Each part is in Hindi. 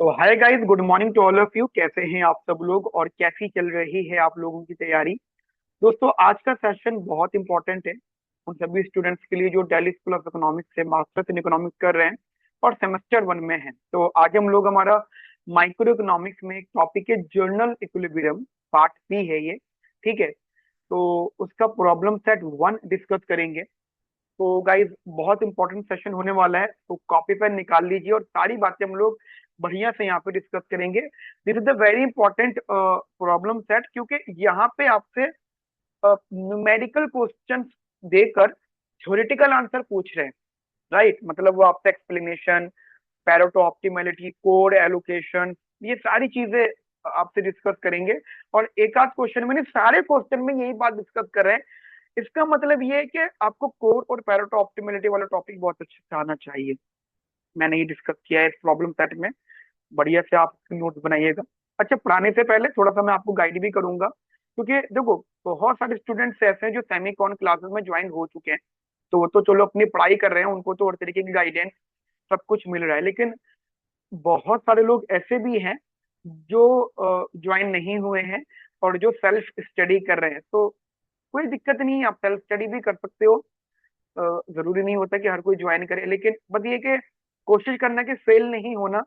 तो hi guys, good morning to all of you. कैसे हैं आप सब लोग और कैसी चल रही है आप लोगों की तैयारी। दोस्तों, आज का सेशन बहुत इंपॉर्टेंट है उन सभी स्टूडेंट्स के लिए जो दिल्ली स्कूल ऑफ इकोनॉमिक्स से मास्टर्स इन इकोनॉमिक्स कर रहे हैं और सेमेस्टर 1 में हैं। तो आज हम लोग हमारा माइक्रो इकोनॉमिक्स में एक टॉपिक है जर्नल इक्विलिब्रियम, पार्ट सी है ये। ठीक है, तो उसका प्रॉब्लम सेट 1 डिस्कस करेंगे। तो गाइज बहुत इंपॉर्टेंट सेशन होने वाला है, तो कॉपी पेन निकाल लीजिए और सारी बातें हम लोग बढ़िया से यहाँ पे डिस्कस करेंगे। This is the very important problem set, क्योंकि यहाँ पे आपसे न्यूमेरिकल क्वेश्चंस देकर थ्योरेटिकल आंसर पूछ रहे हैं। राइट, मतलब वो आपसे explanation, Pareto optimality, code allocation, ये सारी चीजें आपसे डिस्कस करेंगे। और एक आध क्वेश्चन में नहीं, सारे क्वेश्चन में यही बात डिस्कस कर रहे हैं। इसका मतलब ये है कि आपको कोर और पैरेटो ऑप्टिमैलिटी वाला टॉपिक बहुत अच्छे से आना चाहिए। मैंने ये डिस्कस किया है इस प्रॉब्लम सेट में। बढ़िया से आप नोट्स बनाइएगा। अच्छा, पढ़ाने से पहले थोड़ा सा मैं आपको गाइड भी करूंगा, क्योंकि देखो बहुत सारे स्टूडेंट्स ऐसे हैं जो सेमीकॉन क्लासेस में ज्वाइन हो चुके हैं। तो वो तो चलो अपनी पढ़ाई कर रहे हैं, उनको तो हर तरीके की गाइडेंस सब कुछ मिल रहा है। लेकिन बहुत सारे लोग ऐसे भी हैं जो ज्वाइन नहीं हुए हैं और जो सेल्फ स्टडी कर रहे हैं। तो कोई दिक्कत नहीं है, आप सेल्फ स्टडी भी कर सकते हो। जरूरी नहीं होता कि हर कोई ज्वाइन करे, लेकिन बस ये कि कोशिश करना कि फेल नहीं होना।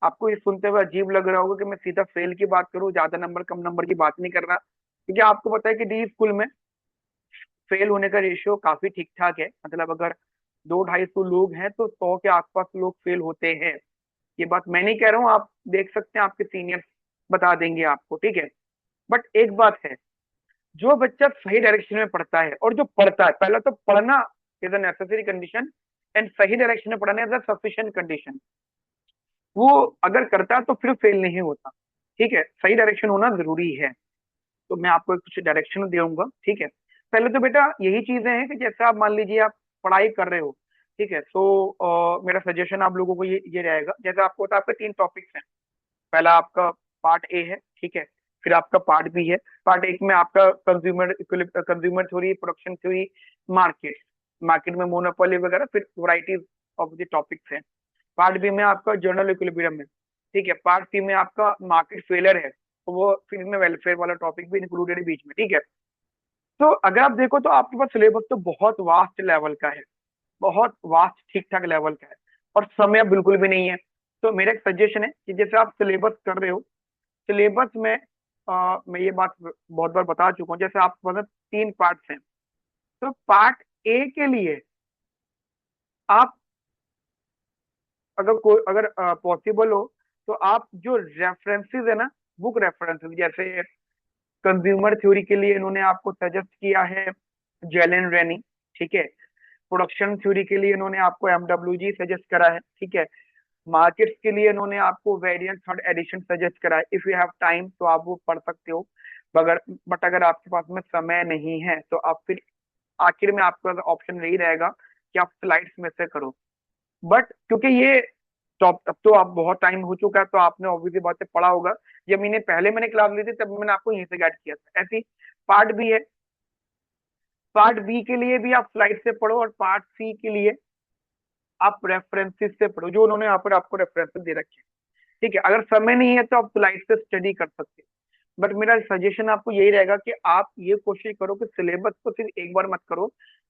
आपको ये सुनते हुए अजीब लग रहा होगा कि मैं सीधा फेल की बात करूं, ज्यादा नंबर कम नंबर की बात नहीं कर रहा, क्योंकि आपको पता है कि डी स्कूल में फेल होने का रेशियो काफी ठीक ठाक है। मतलब अगर 200-250 लोग हैं तो 100 के आसपास लोग फेल होते हैं। ये बात मैं नहीं कह रहा हूँ, आप देख सकते हैं, आपके सीनियर बता देंगे आपको। ठीक है, बट एक बात है, जो बच्चा सही डायरेक्शन में पढ़ता है और जो पढ़ता है, पहला तो पढ़ना is a necessary condition and सही डायरेक्शन में पढ़ना इज अ सफिशिएंट कंडीशन। वो अगर करता है तो फिर फेल नहीं होता। ठीक है, सही डायरेक्शन होना जरूरी है। तो मैं आपको कुछ डायरेक्शन दूंगा। ठीक है, पहले तो बेटा यही चीजें हैं कि जैसे आप मान लीजिए आप पढ़ाई कर रहे हो। ठीक है, तो मेरा सजेशन आप लोगों को ये रहेगा, जैसे आपको पता है आपके 3 टॉपिक्स हैं। पहला आपका पार्ट ए है, ठीक है। फिर आपका पार्ट बी है। पार्ट एक में आपका consumer theory, production theory, market market में मोनोपोली वगैरह, फिर वैरायटीज ऑफ द टॉपिक्स हैं। पार्ट बी में आपका जर्नल इक्विलिब्रियम है। ठीक है, पार्ट सी में आपका मार्केट फेलियर है, तो वो फिर में वेलफेयर वाला टॉपिक भी इंक्लूडेड है बीच में। ठीक है, तो अगर आप देखो तो आपके पास सिलेबस तो बहुत वास्ट लेवल का है, बहुत वास्ट ठीक ठाक लेवल का है, और समय बिल्कुल भी नहीं है। तो मेरा एक सजेशन है कि जैसे आप सिलेबस कर रहे हो, सिलेबस में मैं ये बात बहुत बार बता चुका हूँ, जैसे आपके पास 3 पार्ट्स हैं। तो पार्ट ए के लिए आप, अगर कोई अगर पॉसिबल हो, तो आप जो रेफरेंसेस है ना, बुक रेफरेंसेस, जैसे कंज्यूमर थ्योरी के लिए इन्होंने आपको सजेस्ट किया है जेलन रेनी। ठीक है, प्रोडक्शन थ्योरी के लिए इन्होंने आपको एमडब्ल्यूजी सजेस्ट करा है। ठीक है, मार्केट्स के लिए इन्होंने आपको वेरिएंट थर्ड एडिशन सजेस्ट करा है। इफ यू हैव टाइम तो आप वो पढ़ सकते हो। मगर बट अगर आपके पास में समय नहीं है तो आप फिर आखिर में आपका ऑप्शन यही रहेगा कि आप स्लाइड्स में से करो। बट क्योंकि ये टॉप, अब तो आप बहुत टाइम हो चुका है तो आपने ऑब्वियसली बात से पढ़ा होगा। ये महीने पहले मैंने क्लास ली थी तब मैंने आपको यहीं से गाइड किया था। ऐसी पार्ट बी है, पार्ट बी के लिए भी आप स्लाइड से पढ़ो और पार्ट सी के लिए आप रेफरेंसेस से पढ़ो, जो उन्होंने यहाँ पर आपको रेफरेंसेस दे रखे हैं। ठीक है, अगर समय नहीं है तो आप स्लाइड से स्टडी कर सकते हैं। बट मेरा सजेशन आपको यही रहेगा कि आप ये कोशिश करो कि सिलेबस को सिर्फ एक बार मत करो,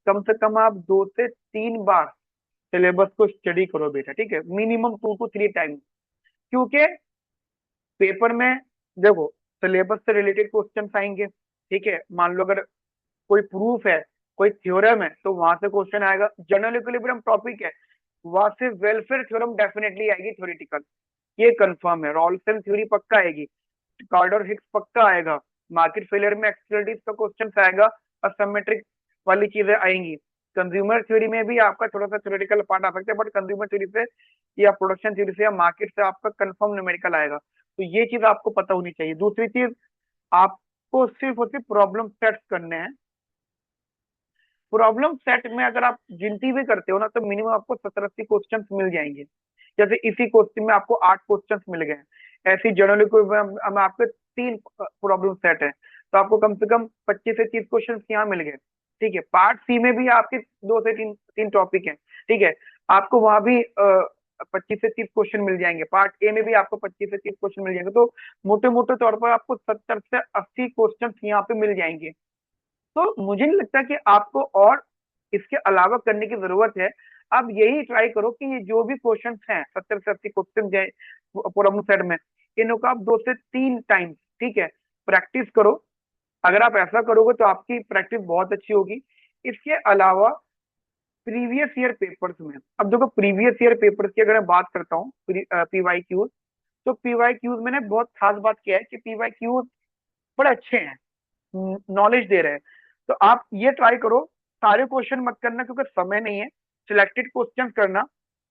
कम से कम आप 2 से 3 बार सिलेबस को स्टडी करो बेटा। ठीक है, मिनिमम 2 to 3 टाइम, क्योंकि पेपर में देखो सिलेबस से रिलेटेड क्वेश्चन आएंगे। ठीक है, मान लो अगर कोई प्रूफ है, कोई थ्योरम है, तो वहां से क्वेश्चन आएगा। जनरल इक्विलिब्रियम टॉपिक है, वहां से वेलफेयर थ्योरम डेफिनेटली आएगी थ्योरेटिकल, ये कंफर्म है। रॉल्सन थ्योरी पक्का आएगी, कार्डर हिक्स पक्का आएगा, मार्केट फेलियर में एक्सटर्नलिटीज का क्वेश्चन आएगा, असिमेट्रिक वाली चीजें आएंगी। कंज्यूमर थ्योरी में भी आपका थोड़ा सा थ्योरेटिकल पार्ट आ सकता है, बट कंज्यूमर थ्योरी से या प्रोडक्शन थ्योरी से या मार्केट से आपका कंफर्म न्यूमेरिकल आएगा। तो ये चीज आपको पता होनी चाहिए। दूसरी चीज, आपको सिर्फ और सिर्फ प्रॉब्लम सेट्स करने हैं। प्रॉब्लम सेट में अगर आप गिनती भी करते हो ना, तो मिनिमम आपको 70-80 क्वेश्चन मिल जाएंगे। जैसे इसी क्वेश्चन में आपको 8 क्वेश्चन मिल गए, ऐसी जनरली कोई में आपके 3 प्रॉब्लम सेट है, तो आपको कम से कम 25 से 30 क्वेश्चन यहाँ मिल गए। ठीक है, पार्ट सी में भी आपके 2 से 3 टॉपिक हैं। ठीक है, आपको वहां भी 25 से 30 क्वेश्चन मिल जाएंगे, पार्ट ए में भी आपको 25 से 30 क्वेश्चन मिल जाएंगे, तो मोटे मोटे तौर पर आपको 70 से 80 क्वेश्चन यहाँ पे मिल जाएंगे। तो मुझे नहीं लगता कि आपको और इसके अलावा करने की जरूरत है। आप यही ट्राई करो कि ये जो भी क्वेश्चन हैं 70 से 80 क्वेश्चन गए प्रॉब्लम सेट में, इनको आप 2 से 3 टाइम्स, ठीक है, प्रैक्टिस करो। अगर आप ऐसा करोगे तो आपकी प्रैक्टिस बहुत अच्छी होगी। इसके अलावा प्रीवियस ईयर पेपर्स में, अब देखो प्रीवियस ईयर पेपर्स की अगर मैं बात करता हूँ, पीवाई क्यूज, तो पीवाई क्यूज मैंने बहुत खास बात किया है कि पीवाई क्यूज बड़े अच्छे हैं, नॉलेज दे रहे हैं। तो आप ये ट्राई करो, सारे क्वेश्चन मत करना क्योंकि समय नहीं है, सिलेक्टेड क्वेश्चन करना।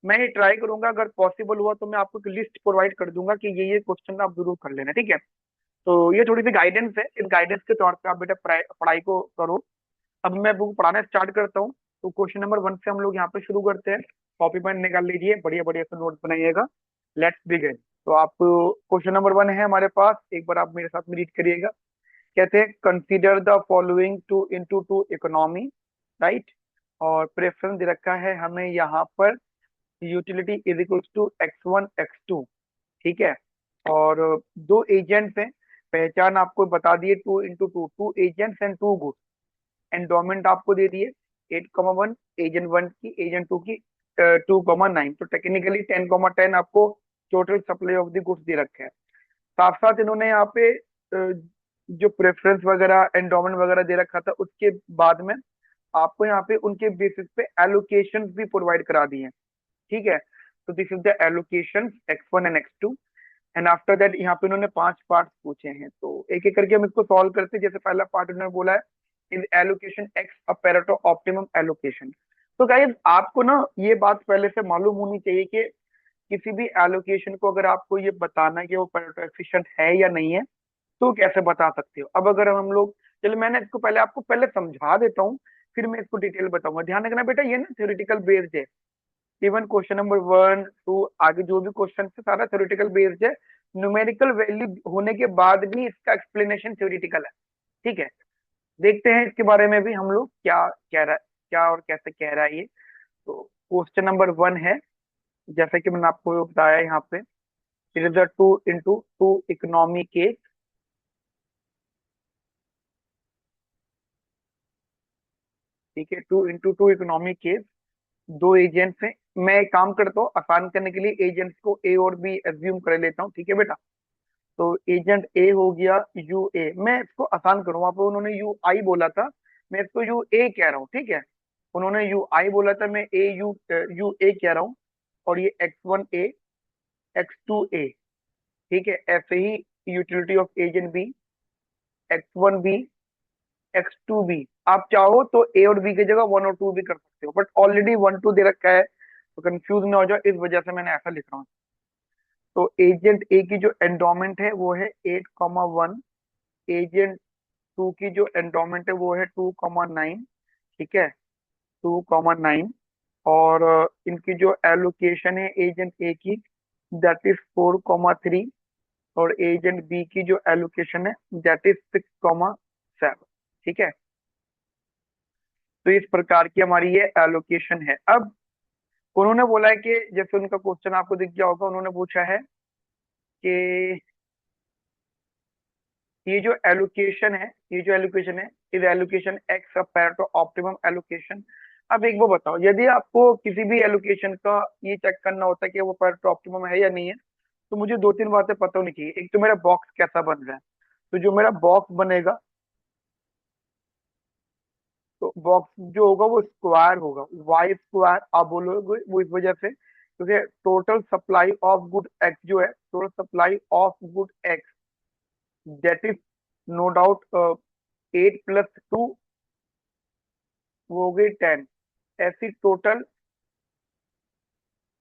मैं ये ट्राई करूंगा, अगर पॉसिबल हुआ तो मैं आपको एक लिस्ट प्रोवाइड कर दूंगा कि ये क्वेश्चन आप जरूर कर लेना, ठीक है। तो ये थोड़ी सी गाइडेंस है, इस गाइडेंस के तौर पे आप बेटा पढ़ाई को करो। अब मैं बुक पढ़ाना स्टार्ट करता हूँ। तो क्वेश्चन नंबर 1 से हम लोग यहाँ पे शुरू करते हैं। कॉपी पेन निकाल लीजिए, बढ़िया बढ़िया से नोट बनाइएगा। Let's begin. तो आप क्वेश्चन नंबर 1 है हमारे पास, एक बार आप मेरे साथ में रीड करिएगा। कहते हैं consider the following two into two economy, right. और प्रेफरेंस दे रखा है हमें यहाँ पर, utility is equal to x1 x2, ठीक है। और दो एजेंट्स हैं, पहचान आपको बता दिए, 2 into 2, 2 agents and 2 goods. Endowment आपको दे दिए 8,1, एजेंट 1 की, एजेंट 2 की 2,9। तो टेक्निकली 10,10 आपको total supply of the goods दे रखे हैं। साथ साथ इन्होंने यहाँ पे जो प्रेफरेंस वगैरह एंडोमेंट वगैरह दे रखा था, उसके बाद में आपको यहाँ पे उनके बेसिस पे एलोकेशन भी प्रोवाइड करा दिए हैं, ठीक है। तो this is the allocation x1 and x2। And after that यहाँ पे उन्होंने 5 पार्ट पूछे हैं, तो एक एक करके हम इसको सॉल्व करते हैं। जैसे पहला पार्ट उन्होंने बोला है is allocation X a Pareto optimum allocation. तो गाइस आपको ना ये बात पहले से मालूम होनी चाहिए कि किसी भी एलोकेशन को अगर आपको ये बताना है कि वो पेरेटो एफिशिएंट है या नहीं है, तो कैसे बता सकते हो। अब अगर हम लोग, चलो मैंने इसको पहले आपको पहले समझा देता हूँ, फिर मैं इसको डिटेल बताऊंगा। ध्यान रखना बेटा, ये ना थ्योरेटिकल बेस्ड है। इवन क्वेश्चन नंबर 1 2 आगे जो भी क्वेश्चन है सारा थ्योरेटिकल बेस्ड है। न्यूमेरिकल वैल्यू होने के बाद भी इसका एक्सप्लेनेशन थ्योरेटिकल है, ठीक है। देखते हैं इसके बारे में भी हम लोग क्या कह रहा, क्या और कैसे कह रहा है ये। तो क्वेश्चन नंबर 1 है, जैसे कि मैंने आपको बताया यहाँ पे, it is a 2 into 2 economy case, ठीक है। 2 इंटू 2 इकोनॉमी केस, दो एजेंट्स हैं। मैं एक काम करता हूँ, आसान करने के लिए एजेंट्स को ए और बी एज्यूम कर लेता हूँ, ठीक है बेटा। तो एजेंट ए हो गया यू ए, मैं इसको आसान करूँ, वहां पर उन्होंने यू आई बोला था, मैं इसको यू ए कह रहा हूँ, ठीक है। उन्होंने यू आई बोला था, मैं ए यू यू ए कह रहा हूँ। और ये x1 ए, x2 ए, ठीक है। ऐसे ही utility of agent B, x1 B, x2 B. आप चाहो तो ए और बी की जगह 1 और 2 भी कर सकते हो, बट ऑलरेडी 1 2 दे रखा है, तो कंफ्यूज ना हो जाए, इस वजह से मैंने ऐसा लिख रहा हूँ। तो एजेंट ए की जो एंडोमेंट है वो है 8,1, एजेंट 2 की जो एंडोमेंट है वो है 2,9, ठीक है, 2,9। और इनकी जो एलोकेशन है एजेंट ए की, दैट इज 4,3। और एजेंट बी की जो एलोकेशन है दैट इज 6,7, ठीक है। तो इस प्रकार की हमारी ये एलोकेशन है। अब उन्होंने बोला है कि, जैसे उनका क्वेश्चन आपको दिख गया होगा, उन्होंने पूछा है कि ये जो एलोकेशन है, ये जो एलोकेशन है, is allocation X a to optimum allocation. अब एक वो बताओ, यदि आपको किसी भी एलोकेशन का ये चेक करना होता है कि वो टू ऑप्टिमम है या नहीं है, तो मुझे 2 3 बातें पता होनी चाहिए। एक तो मेरा बॉक्स कैसा बन रहा है, तो जो मेरा बॉक्स बनेगा, तो बॉक्स जो होगा वो स्क्वायर होगा, वाई स्क्वायर आप बोलोगे, वो इस वजह से क्योंकि total supply of good X जो है, total supply of good X, that is no doubt 8 + 2, वो हो गई 10। ऐसी total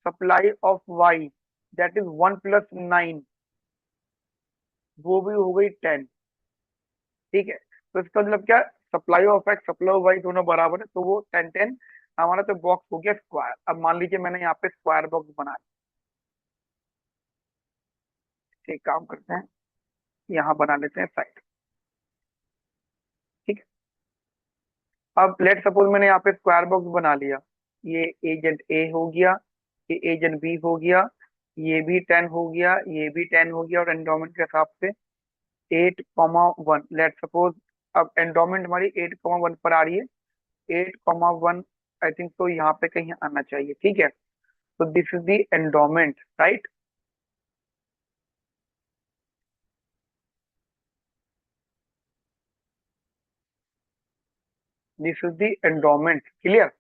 supply of Y, that is 1 + 9, वो भी हो गई 10, ठीक है। तो इसका मतलब क्या, supply of X supply of Y दोनों बराबर है, तो वो 10 10 हमारा तो बॉक्स हो गया स्क्वायर। अब मान लीजिए मैंने यहाँ पे स्क्वायर बॉक्स बना लिया, एक काम करते हैं, यहाँ बना लेते हैं साइड, ठीक है। अब लेट सपोज मैंने यहाँ पे स्क्वायर बॉक्स बना लिया, ये एजेंट ए हो गया, ये एजेंट बी हो गया, ये भी 10 हो गया, ये भी 10 हो गया, और एंडोमेंट के हिसाब से 8,1 लेट सपोज। अब एंडोमेंट हमारी 8,1 पर आ रही है, 8,1 आई थिंक तो यहाँ पे कहीं आना चाहिए, ठीक है। तो this is the endowment, right. This is the endowment, clear.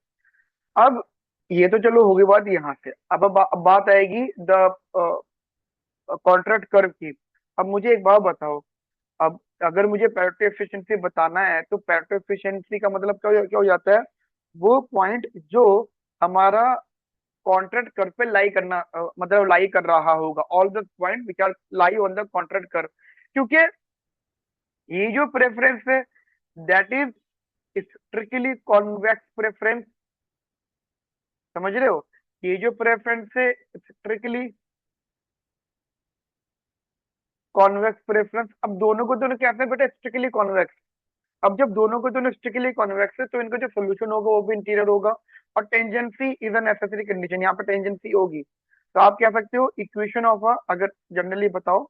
अब ये तो चलो होगी बात यहाँ से। अब बात आएगी द कॉन्ट्रैक्ट कर्व की। अब मुझे एक बात बताओ, अब अगर मुझे पेरेटो एफिशिएंसी बताना है तो पेरेटो एफिशिएंसी का मतलब क्या हो जाता है, वो पॉइंट जो हमारा कॉन्ट्रैक्ट कर्व पे लाई करना मतलब लाई कर रहा होगा, all the point which are lie on the contract curve. क्योंकि ये जो प्रेफरेंस है that is strictly convex preference, समझ रहे हो। ये जो प्रेफरेंस है स्ट्रिक्टली कॉन्वेक्स प्रेफरेंस। अब दोनों को दोनों कहते हैं बेटा स्ट्रिक्टली कॉन्वेक्स। अब जब दोनों को दोनों स्ट्रिक्टली कॉन्वेक्स है तो इनका जो सोल्यूशन होगा वो भी इंटीरियर होगा। और tangency is a necessary condition, यहाँ पे टेंजेंसी होगी। तो आप कह सकते हो इक्वेशन ऑफ अ, अगर जनरली बताओ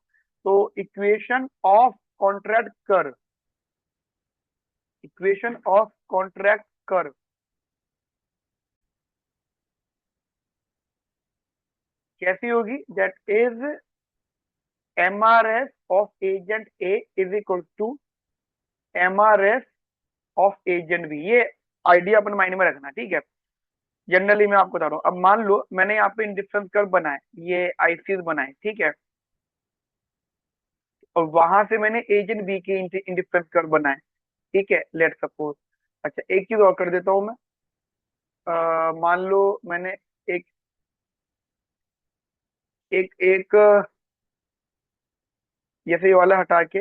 तो equation of contract curve, equation of contract curve कैसी होगी, that is M R S of agent A is equal to M R S of agent B. ये आइडिया अपन माइंड में रखना, ठीक है। जनरली मैं आपको बता रहा हूँ, अब मान लो मैंने यहाँ पे इंडिफरेंस कर्व बनाए, ये आईसीज बनाए, ठीक है। और वहां से मैंने एजेंट बी के इंडिफरेंस कर्व बनाए, ठीक है, लेट सपोज। अच्छा एक चीज और कर देता हूँ मैं। मान लो मैंने एक एक एक जैसे ये वाला हटा के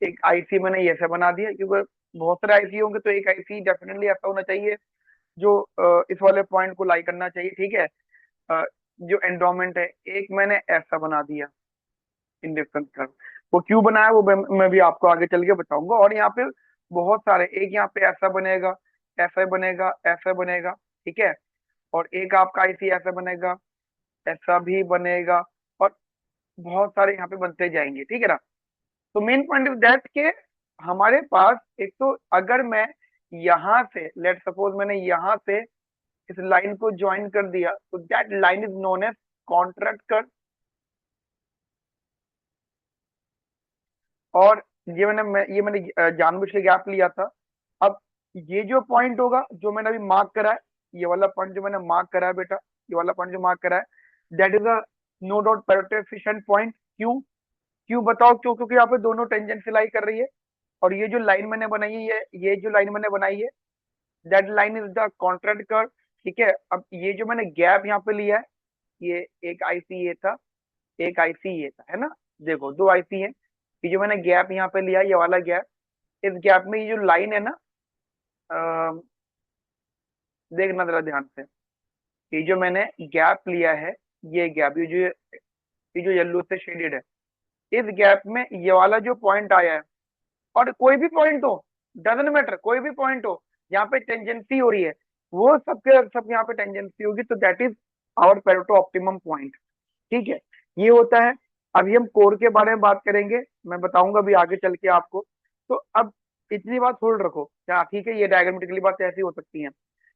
एक आईसी मैंने ये से बना दिया, क्योंकि बहुत सारे आईसी होंगे तो एक आईसी डेफिनेटली ऐसा होना चाहिए जो इस वाले पॉइंट को लाई करना चाहिए, ठीक है। अ, जो एंडोमेंट है एक मैंने ऐसा बना दिया इंडिफरेंस कर्व। वो क्यों बनाया वो मैं भी आपको आगे चल के बताऊंगा। और यहाँ पे बहुत सारे, एक यहाँ पे ऐसा बनेगा, ऐसा बनेगा, ऐसा बनेगा, ठीक है। और एक आपका आईसी ऐसा बनेगा, ऐसा भी बनेगा, और बहुत सारे यहाँ पे बनते जाएंगे, ठीक है ना। तो मेन पॉइंट इज दैट के हमारे पास एक तो अगर मैं यहाँ से लेट सपोज मैंने यहाँ से इस लाइन को ज्वाइन कर दिया तो that line is known as contract curve. और ये मैंने जानबूझ के गैप लिया था। अब ये जो पॉइंट होगा जो मैंने अभी मार्क करा है, ये वाला पॉइंट जो मैंने मार्क करा है बेटा, ये वाला पॉइंट जो मार्क करा है that is a no doubt Pareto efficient point. क्यों, क्यों बताओ क्यों, क्योंकि यहाँ पे दोनों टेंजेंट सिलाई कर रही है। और ये जो लाइन मैंने बनाई है ये जो लाइन मैंने बनाई है that line is the contract curve, ठीक है। अब ये जो मैंने गैप यहाँ पे लिया है, ये एक आईसी ये था, एक आईसी ये था, है ना। देखो दो आईसी है। ये जो मैंने गैप यहाँ पे लिया ये वाला गैप, इस गैप में ये जो लाइन है ना, अ, देखना जरा ध्यान से। ये जो मैंने गैप लिया है, ये गैप, ये जो येलो से शेडेड है, इस गैप में ये वाला जो पॉइंट आया है, और कोई भी पॉइंट हो, डजंट मैटर, कोई भी पॉइंट हो यहाँ पे टेंजेंसी हो रही है, वो सबके सब यहाँ पे टेंजेंसी होगी, तो that is our Pareto optimum point, ठीक है। ये होता है। अभी हम कोर के बारे में बात करेंगे, मैं बताऊंगा अभी आगे चल के आपको। तो अब इतनी बात होल्ड रखो क्या, ठीक है। ये डायग्रामेटिकली बात ऐसी हो सकती है,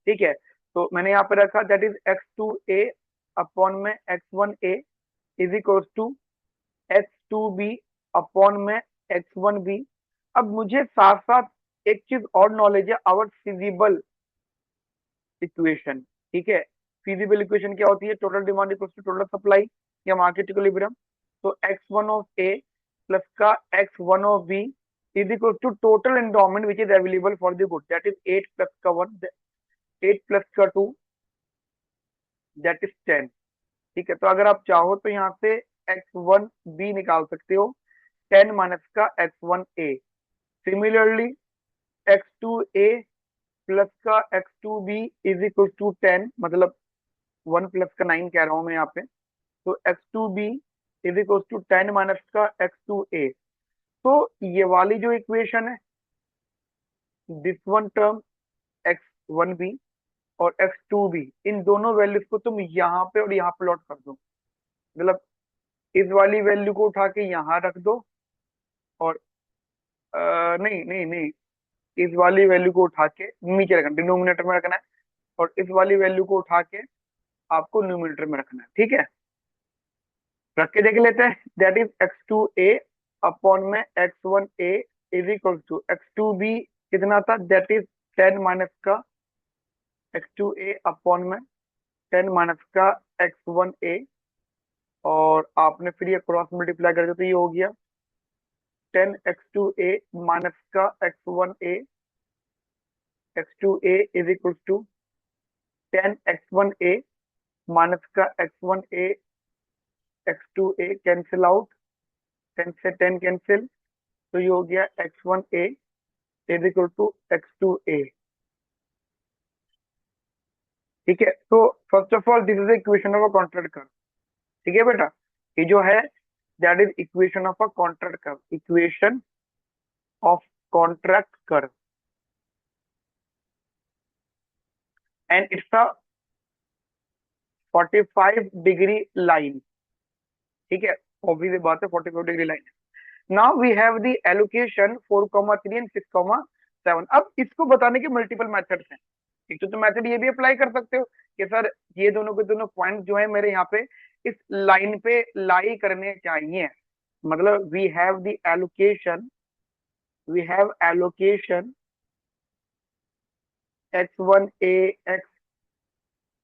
ठीक है। तो मैंने यहाँ पे रखा दैट इज x2a अपॉन में x1a is equal to x2b upon में x1b। अब मुझे साथ साथ एक चीज और नॉलेज है, आवर फिजिबल इक्वेशन, ठीक है। फिजिबल इक्वेशन क्या होती है, total demand equal to total supply या मार्केट इक्विलिब्रियम। तो x1 ऑफ ए प्लस का x1 of B is equal to total endowment which is available for the good, that is 8 plus का 1, 8 प्लस का 2, दैट इज 10, ठीक है। तो अगर आप चाहो तो यहाँ से x1 बी निकाल सकते हो, 10 माइनस का x1 ए। सिमिलरली x2 ए प्लस का x2 B is equal to 10, मतलब 1 प्लस का 9 कह रहा हूं मैं यहाँ पे। तो x2b is equal to 10 minus का x2a। तो ये वाली जो इक्वेशन है, दिस वन टर्म x1b और x2b, इन दोनों वैल्यूज को तुम यहाँ पे और यहाँ प्लॉट कर दो। मतलब इस वाली वैल्यू को उठा के यहाँ रख दो, और नहीं नहीं नहीं, इस वाली वैल्यू को उठा के नीचे रखना, डिनोमिनेटर में रखना है, और इस वाली वैल्यू को उठा के आपको न्यूमिनेटर में रखना है। ठीक है, रख के देख लेते हैं। दैट इज x2a अपॉन में x1a is equal to x2b कितना था, दैट इज 10 माइनस का x2a अपॉन में 10 माइनस का x1a, और आपने फिर ये क्रॉस मल्टीप्लाई कर दिया तो ये हो गया 10x2a माइनस का x1a, x2a is equal to 10x1a minus का x1a, x2a कैंसिल आउट, 10 से 10 कैंसिल, तो ये हो गया x1a is equal to x2a। ठीक है, तो first of all this is equation of a contract curve. ठीक है बेटा, ये जो है that is equation of a contract curve, equation of contract curve, and it's a 45 degree line. ठीक है, ऑब्वियस बात है 45 degree line. Now we have the allocation 4,3 and 6,7। अब इसको बताने के मल्टीपल मेथड्स हैं। एक तो मेथड ये भी अप्लाई कर सकते हो कि सर ये दोनों के दोनों पॉइंट जो है मेरे यहाँ पे इस लाइन पे लाई करने चाहिए। मतलब we have allocation x1a x,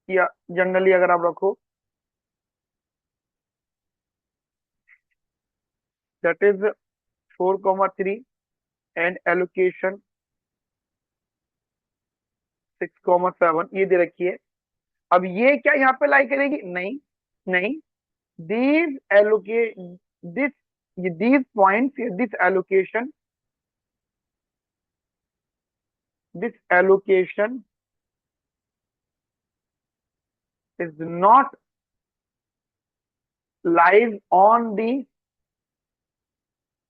या जनरली अगर आप रखो दैट इज 4,3 एंड एलोकेशन 6,7 ये दे रखी है। अब ये क्या यहाँ पे लाई करेगी, नहीं नहीं, these allocate this these points, this allocation is not lies on the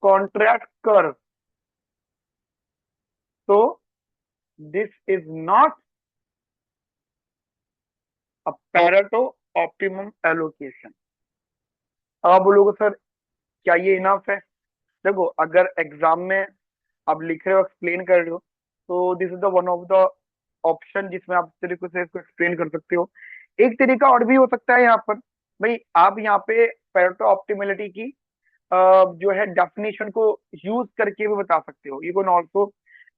contract curve, so this is not a Pareto optimum allocation। अब आप बोलोगे सर क्या ये इनफ है? देखो, अगर एग्जाम में आप लिख रहे हो, एक्सप्लेन कर रहे हो, तो this is the one of the option जिसमें आप इस तरीके से इसको एक्सप्लेन कर सकते हो। एक तरीका और भी हो सकता है यहाँ पर, भाई आप यहाँ पे पेरेटो ऑप्टिमलिटी की जो है डेफिनेशन को यूज करके भी बता सकते हो। You can also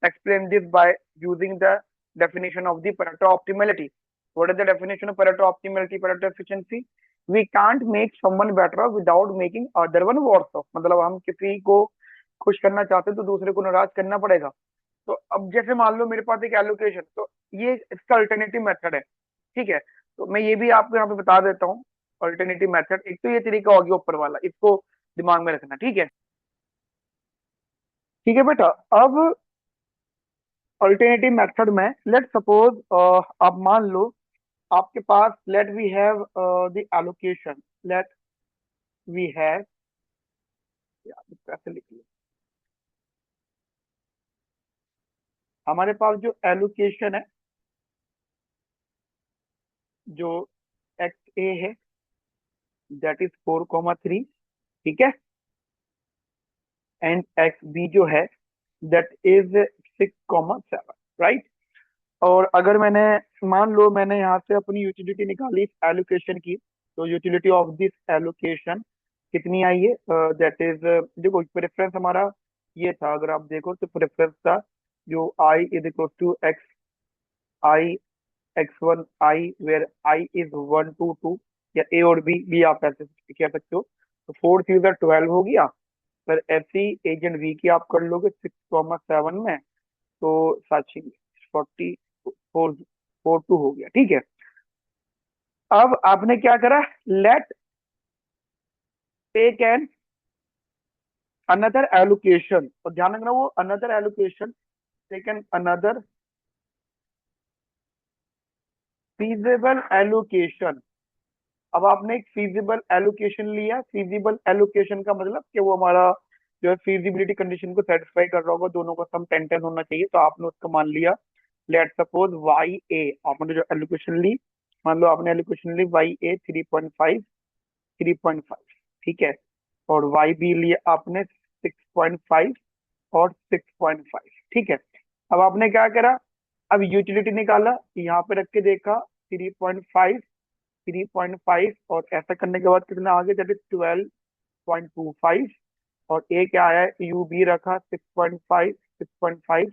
explain this by using the definition of the Pareto optimality। What is the definition of Pareto optimality, Pareto efficiency? We can't make someone better off without making other one worse off। मतलब हम किसी को खुश करना चाहते हैं तो दूसरे को नाराज करना पड़ेगा। तो अब जैसे मान लो मेरे पास एक एलोकेशन, तो ये इसका अल्टरनेटिव मेथड है। ठीक है, तो मैं ये भी आपको यहाँ पे बता देता हूँ अल्टरनेटिव मेथड। एक तो ये तरीका हो गया ऊपर वाला, इसको दिमाग में रखना। ठीक है, ठीक है बेटा। अब अल्टरनेटिव मेथड में लेट सपोज आप मान लो आपके पास let we have the allocation, let we have, कैसे लिख लो, हमारे पास जो एलोकेशन है, जो एक्स ए है दैट इज 4,3, ठीक है, एंड एक्स बी जो है दैट इज 6,7, राइट। और अगर मैंने मान लो मैंने यहाँ से अपनी यूटिलिटी निकाली इस एलोकेशन की, तो यूटिलिटी ऑफ दिस एलोकेशन कितनी आई है, दैट इज, देखो प्रेफरेंस हमारा ये था, अगर आप देखो तो प्रेफरेंस था जो i is equal to x i x1 i, where i is 1 to 2, या ए और बी आप ऐसे कह सकते हो। तो 4 3 12 हो गया, फिर ऐसी एजेंट वी की आप कर लोगे 6,7 में, तो साची 44 हो गया। ठीक है, अब आपने क्या करा, let take an another allocation, और ध्यान रखना वो another allocation, take an another feasible allocation. अब आपने एक फीजिबल एलोकेशन लिया, फीजिबल एलोकेशन का मतलब कि वो हमारा जो है फीजिबिलिटी कंडीशन को सेटिस्फाई कर रहा होगा, दोनों का सम 10 10 होना चाहिए, तो आपने उसका मान लिया लेट सपोज वाई ए, आपने जो एलोकेशन ली, मान लो आपने एलोकेशन ली वाई ए 3.5, 3.5, ठीक है, और वाई बी लिया आपने 6.5 और 6.5, ठीक है। अब आपने क्या करा, अब यूटिलिटी निकाला, यहाँ पे रख के देखा 3.5, 3.5, और ऐसा करने के बाद कितना आ गया, दैट इज 12.25, और ए क्या आया, यू बी रखा 6.5, 6.5,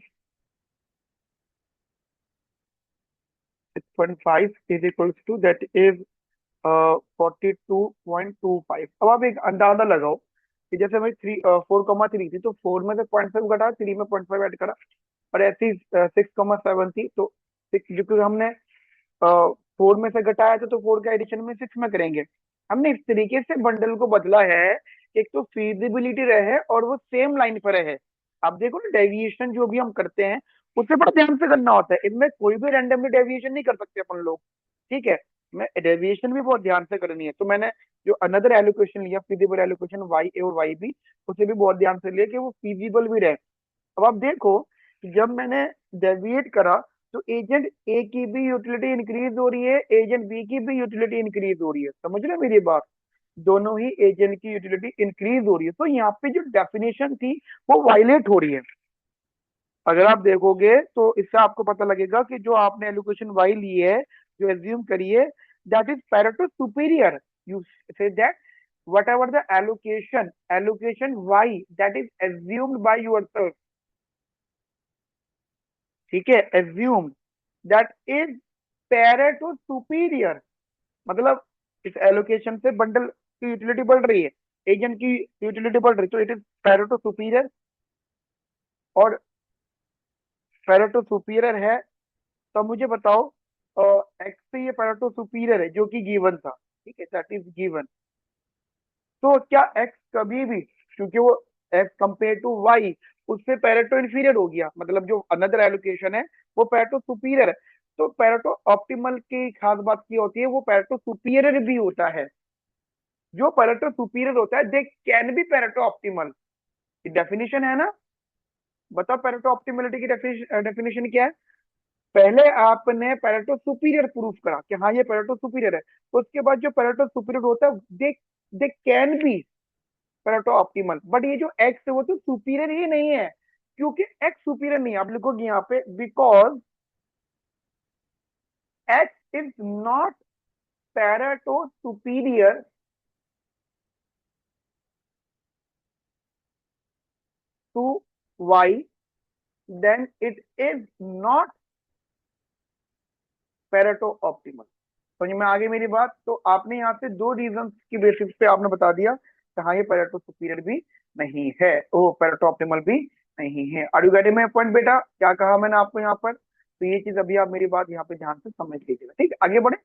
6.5 is equals to that is 42.25। अब आप एक अंदाजा लगाओ कि जैसे भाई 4,3 थी, तो 4 में से 0.5 घटा, 3 में 0.5 ऐड करा, और ऐसी 6,7 थी, तो 6 जो कि हमने 4 में से घटाया था, तो 4 का एडिशन में 6 में करेंगे। हमने इस तरीके से बंडल को बदला है, एक तो फीजिबिलिटी रहे और वो सेम लाइन पर रहे। आप देखो ना, डेविएशन जो भी हम करते हैं उससे बड़ा ध्यान से करना होता है, इनमें कोई भी रैंडमली डेविएशन नहीं कर सकते अपन लोग, ठीक है। मैं डेविएशन भी बहुत ध्यान से करनी है, तो मैंने जो अनदर एलोकेशन लिया, फिजिबल एलोकेशन वाई ए और वाई बी, उसे भी बहुत ध्यान से लिया कि वो फिजिबल भी रहे। अब आप देखो कि जब मैंने डेविएट करा, तो एजेंट ए की भी यूटिलिटी इंक्रीज हो रही है, एजेंट बी की भी यूटिलिटी इंक्रीज हो रही है, समझ रहे हैं मेरी बात, दोनों ही एजेंट की यूटिलिटी इंक्रीज हो रही है, तो यहाँ पे जो डेफिनेशन थी वो वायलेट हो रही है। अगर आप देखोगे तो इससे आपको पता लगेगा कि जो आपने एलोकेशन वाई ली है, जो एज्यूम करिए, that is Pareto superior, you say that whatever the allocation y that is assumed by yourself, ठीक है, assumed that is Pareto superior, मतलब इस एलोकेशन से बंडल की यूटिलिटी बढ़ रही है, एजेंट की यूटिलिटी बढ़ रही है, तो इट इज Pareto सुपीरियर, और Pareto सुपीरियर है, तो मुझे बताओ एक्स से ये Pareto सुपीरियर है जो कि गिवन था, ठीक है, दैट इज गिवन, तो क्या एक्स कभी भी, क्योंकि वो एक्स कंपेयर टू वाई उससे पैरेटो इंफीरियर हो गया, मतलब जो अनदर एलोकेशन है वो पैरेटो सुपीरियर है, तो पैरेटो ऑप्टिमल की खास बात की होती है, वो पैरेटो सुपीरियर भी होता है। जो पैरेटो सुपीरियर होता है दे can be Pareto optimal, definition है ना। बताओ पैरेटो ऑप्टिमलिटी की डेफिनेशन क्या है। पहले आपने पैरेटो सुपीरियर प्रूफ करा कि हाँ ये पैरेटो सुपीरियर है, तो उसके बाद जो पैरेटो सुपीरियर होता है they they can be Pareto optimal, but ये जो एक्स है वो तो सुपीरियर ही नहीं है, क्योंकि एक्स सुपीरियर नहीं है, आप लिखोगे यहाँ पे because X is not Pareto superior to Y, then it is not Pareto optimal. समझ में आ गई मेरी बात, तो आपने यहाँ से दो रीजन की बेसिस पे आपने बता दिया कि हाँ ये पैरेटो सुपीरियर भी नहीं है, ओ पैरेटो ऑप्टिमल भी नहीं है। Are you getting my point बेटा, क्या कहा मैंने आपको यहाँ पर, तो ये चीज अभी आप मेरी बात यहाँ पे ध्यान से समझ लीजिएगा, ठीक है, आगे बढ़े।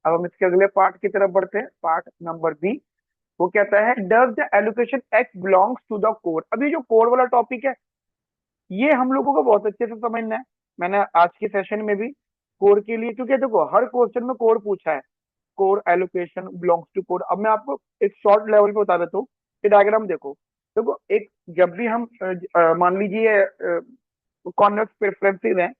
अब हम इसके अगले पार्ट की तरफ बढ़ते हैं, पार्ट नंबर बी। वो कहता है does the allocation X belongs to the core. अभी जो कोर वाला टॉपिक है ये हम लोगों को बहुत अच्छे से समझना है, मैंने आज के सेशन में भी कोर के लिए, क्योंकि देखो हर क्वेश्चन में कोर पूछा है, core allocation belongs to core. अब मैं आपको एक शॉर्ट लेवल पे बता देता हूँ कि डायग्राम देखो, देखो एक जब भी हम मान लीजिए कॉन्वेक्स प्रेफरेंसेस हैं,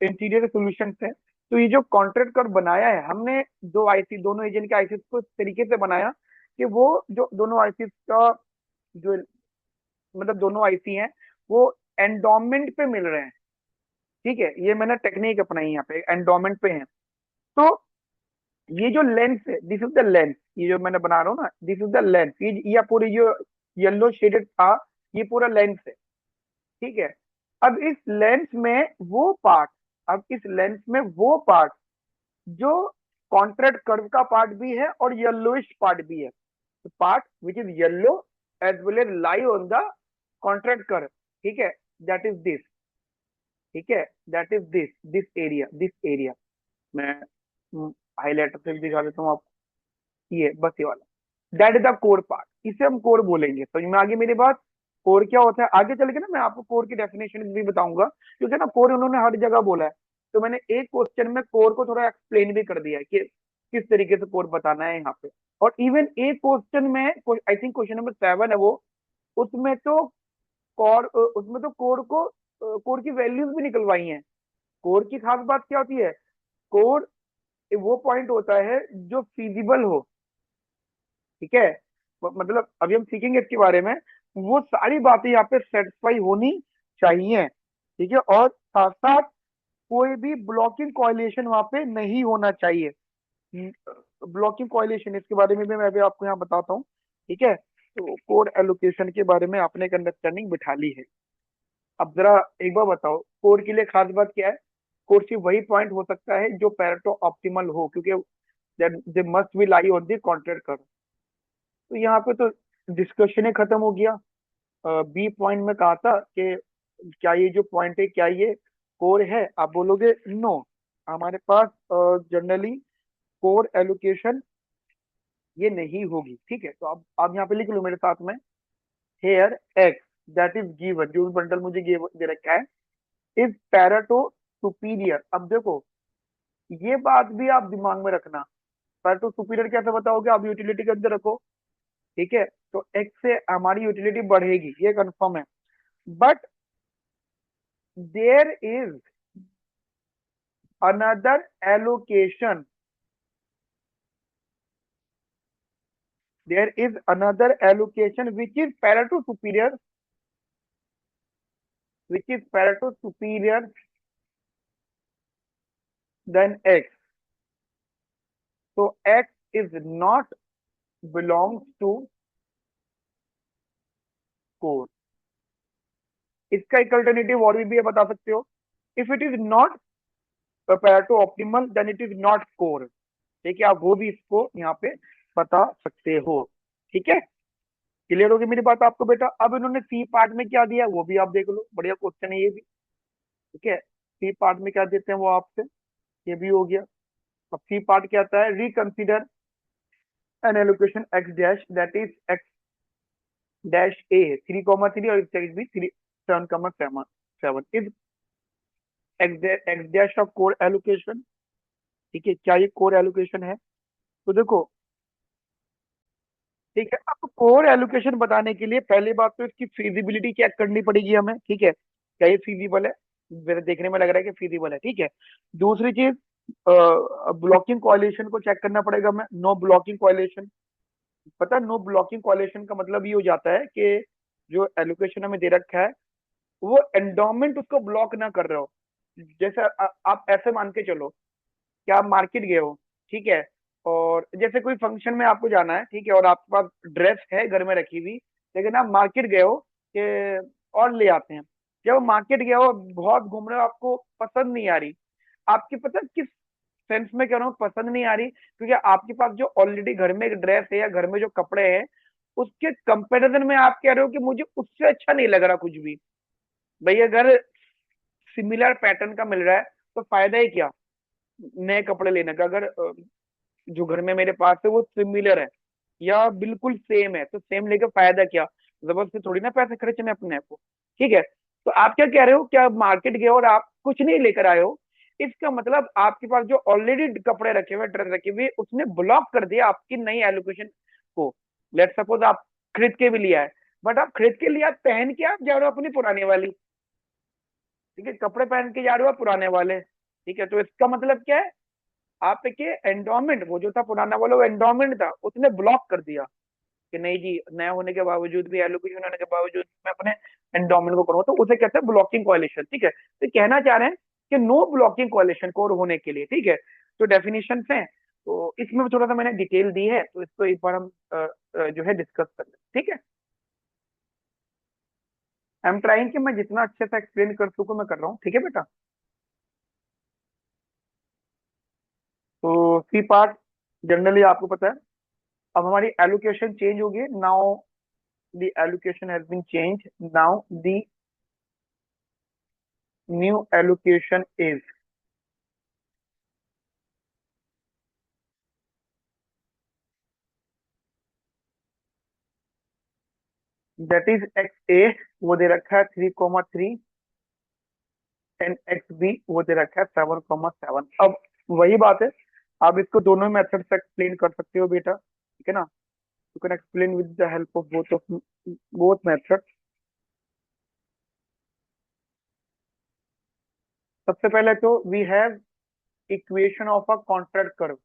इंटीरियर सॉल्यूशन है, तो ये जो कॉन्ट्रैक्ट कर्व बनाया है हमने, दो आईसी, दोनों एजेंट के आईसी को इस तरीके से बनाया कि वो जो दोनों आईसी का जो, मतलब दोनों आईसी हैं वो एंडोमेंट पे मिल रहे हैं, ठीक है, ये मैंने टेक्निक अपनाई यहाँ पे, एंडोमेंट पे है। तो ये जो लेंस है, दिस इज द लेंस, ये जो मैंने बना रहा हूँ ना, दिस इज द लेंस, ये पूरी जो येलो शेडेड था ये पूरा लेंस है, ठीक है। अब इस लेंस में वो पार्ट, अब इस लेंस में वो पार्ट जो कॉन्ट्रैक्ट कर्व का पार्ट भी है और येलोइश पार्ट भी है, part which is yellow as well as lie on the contract curve, ठीक है, दैट इज दिस, ठीक है, that is this area, this area, मैं हाईलाइटर से भी दिखा देता हूँ आपको, ये बस ये वाला, that is the core part, इसे हम कोर बोलेंगे। समझ में आगे मेरी बात, कोर क्या होता है आगे चल के ना मैं आपको कोर की डेफिनेशन भी बताऊंगा, क्योंकि ना कोर उन्होंने हर जगह बोला है, तो मैंने एक क्वेश्चन में कोर को थोड़ा एक्सप्लेन भी कर दिया है कि किस तरीके से कोर बताना है यहाँ पे। और इवन एक क्वेश्चन में, आई थिंक क्वेश्चन नंबर 7 है वो, उसमें तो कोर, उसमें तो कोर को, कोर की वैल्यूज भी निकलवाई हैं, कोर की खास बात क्या होती है? कोर वो पॉइंट होता है जो फिजिबल हो, ठीक है। मतलब अभी हम सीखेंगे इसके बारे में, वो सारी बातें यहाँ पे सेटिस्फाई होनी चाहिए, ठीक है। और साथ साथ कोई भी ब्लॉकिंग कॉइलेशन वहां पे नहीं होना चाहिए। ब्लॉकिंग कॉइलेशन इसके बारे में भी मैं अभी आपको यहाँ बताता हूँ, ठीक है। तो कोड एलोकेशन के बारे में आपने एक अंडरस्टैंडिंग बिठा ली है। अब जरा एक बार बताओ, कोड के लिए खास बात क्या है? कोड सिर्फ वही पॉइंट हो सकता है जो पैरेटो ऑप्टिमल हो, क्योंकि they must be lie on the contract curve. तो यहाँ पे तो डिस्कशन ही खत्म हो गया। बी पॉइंट में कहा था कि क्या ये जो पॉइंट है क्या ये कोर है? आप बोलोगे नो, हमारे पास जनरली कोर एलोकेशन ये नहीं होगी, ठीक है। तो अब आप यहाँ पे लिख लो मेरे साथ में, here X that is given, जो बंडल मुझे दे रखा है, इज पैराटो सुपीरियर। अब देखो, ये बात भी आप दिमाग में रखना, पैराटो सुपीरियर कैसे बताओगे? आप यूटिलिटी के अंदर रखो, ठीक है। तो एक्स से हमारी यूटिलिटी बढ़ेगी, ये कंफर्म है। But there is another allocation, there is another allocation which is Pareto superior than x. So x is not belongs to core. इसका एक अल्टरनेटिव और भी बता सकते हो, if it is not Pareto optimal then it is not core. ठीक है, आप वो भी इसको यहाँ पे बता सकते हो, ठीक है। क्लियर होगी मेरी बात आपको बेटा? अब इन्होंने सी पार्ट में क्या दिया वो भी आप देख लो, बढ़िया क्वेश्चन है ये भी, ठीक है। सी पार्ट में क्या देते हैं वो आपसे, ये भी हो गया। अब सी पार्ट क्या आता है? Reconsider an allocation x dash that is x dash a 3,3 और एक्स भी 7,7 is x dash of core allocation, ठीक है। क्या ये कोर एलोकेशन है? तो देखो, ठीक है, आपको कोर एलोकेशन बताने के लिए पहली बात तो इसकी फिजिबिलिटी चेक करनी पड़ेगी हमें, ठीक है। क्या ये फिजिबल है? मेरे देखने में लग रहा है कि फिजिबल है, ठीक है। दूसरी चीज, ब्लॉकिंग कोalition को चेक करना पड़ेगा हमें, नो ब्लॉकिंग कोalition। पता है नो ब्लॉकिंग कोalition का मतलब ये हो जाता है कि जो एलोकेशन हमें दे रखा है वो एंडोमेंट उसको ब्लॉक ना कर रहे हो। जैसे आप ऐसे मान के चलो कि आप मार्केट गए हो, ठीक है, और जैसे कोई फंक्शन में आपको जाना है, ठीक है, और आपके पास ड्रेस है घर में रखी हुई, लेकिन आप मार्केट गए हो कि और ले आते हैं। जब मार्केट गए हो बहुत घूम रहे हो, आपको पसंद नहीं आ रही, आपकी पता किस सेंस में कह रहा हूँ पसंद नहीं आ रही, क्योंकि आपके पास जो ऑलरेडी घर में एक ड्रेस है या घर में जो कपड़े हैं उसके कंपैरिजन में आप कह रहे हो कि मुझे उससे अच्छा नहीं लग रहा कुछ भी। भाई अगर सिमिलर पैटर्न का मिल रहा है तो फायदा ही क्या नए कपड़े लेने का? अगर जो घर में मेरे पास है वो सिमिलर है या बिल्कुल सेम है तो सेम लेके फायदा क्या? जबरदस्ती थोड़ी ना पैसे खर्चने अपने को, ठीक है। तो आप क्या कह रहे हो? क्या मार्केट गए और आप कुछ नहीं लेकर आए हो, इसका मतलब आपके पास जो ऑलरेडी कपड़े रखे हुए ड्रेस रखे हुए उसने ब्लॉक कर दिया आपकी नई एलोकेशन को। लेट सपोज आप खरीद के भी लिया है, बट आप खरीद के लिया पहन के आप जा रहे हो अपनी पुरानी वाली, ठीक है, कपड़े पहन के जा रहे हो पुराने वाले, ठीक है। तो इसका मतलब क्या है? आपके एंडोमेंट वो जो था पुराना वाला वो एंडोमेंट था, उसने ब्लॉक कर दिया कि नहीं जी, नया होने के बावजूद भी एलोकेशन होने के बावजूद मैं अपने एंडोमेंट को करूँ, तो उसे कहते हैं ब्लॉकिंग कोalition, ठीक है। तो कहना चाह रहे हैं कि नो ब्लॉकिंग कोalition कोर होने के लिए, ठीक है। तो डेफिनेशन है, तो इसमें थोड़ा सा मैंने डिटेल दी है, तो इसको एक बार हम जो है डिस्कस कर लें, ठीक है। आई एम ट्राइंग कि मैं जितना अच्छे से एक्सप्लेन कर सकूं मैं कर रहा हूँ, ठीक है बेटा। तो सी पार्ट जनरली आपको पता है। अब हमारी एलोकेशन चेंज होगी now, the allocation has been changed. Now the new allocation is, that is x a वो दे रखा है 3,3 एंड एक्स बी वो दे रखा है 7,7। अब वही बात है, आप इसको दोनों मेथड से एक्सप्लेन कर सकते हो बेटा, ठीक है ना। You can explain with the help of both method. सबसे पहले तो we have equation of a contract curve,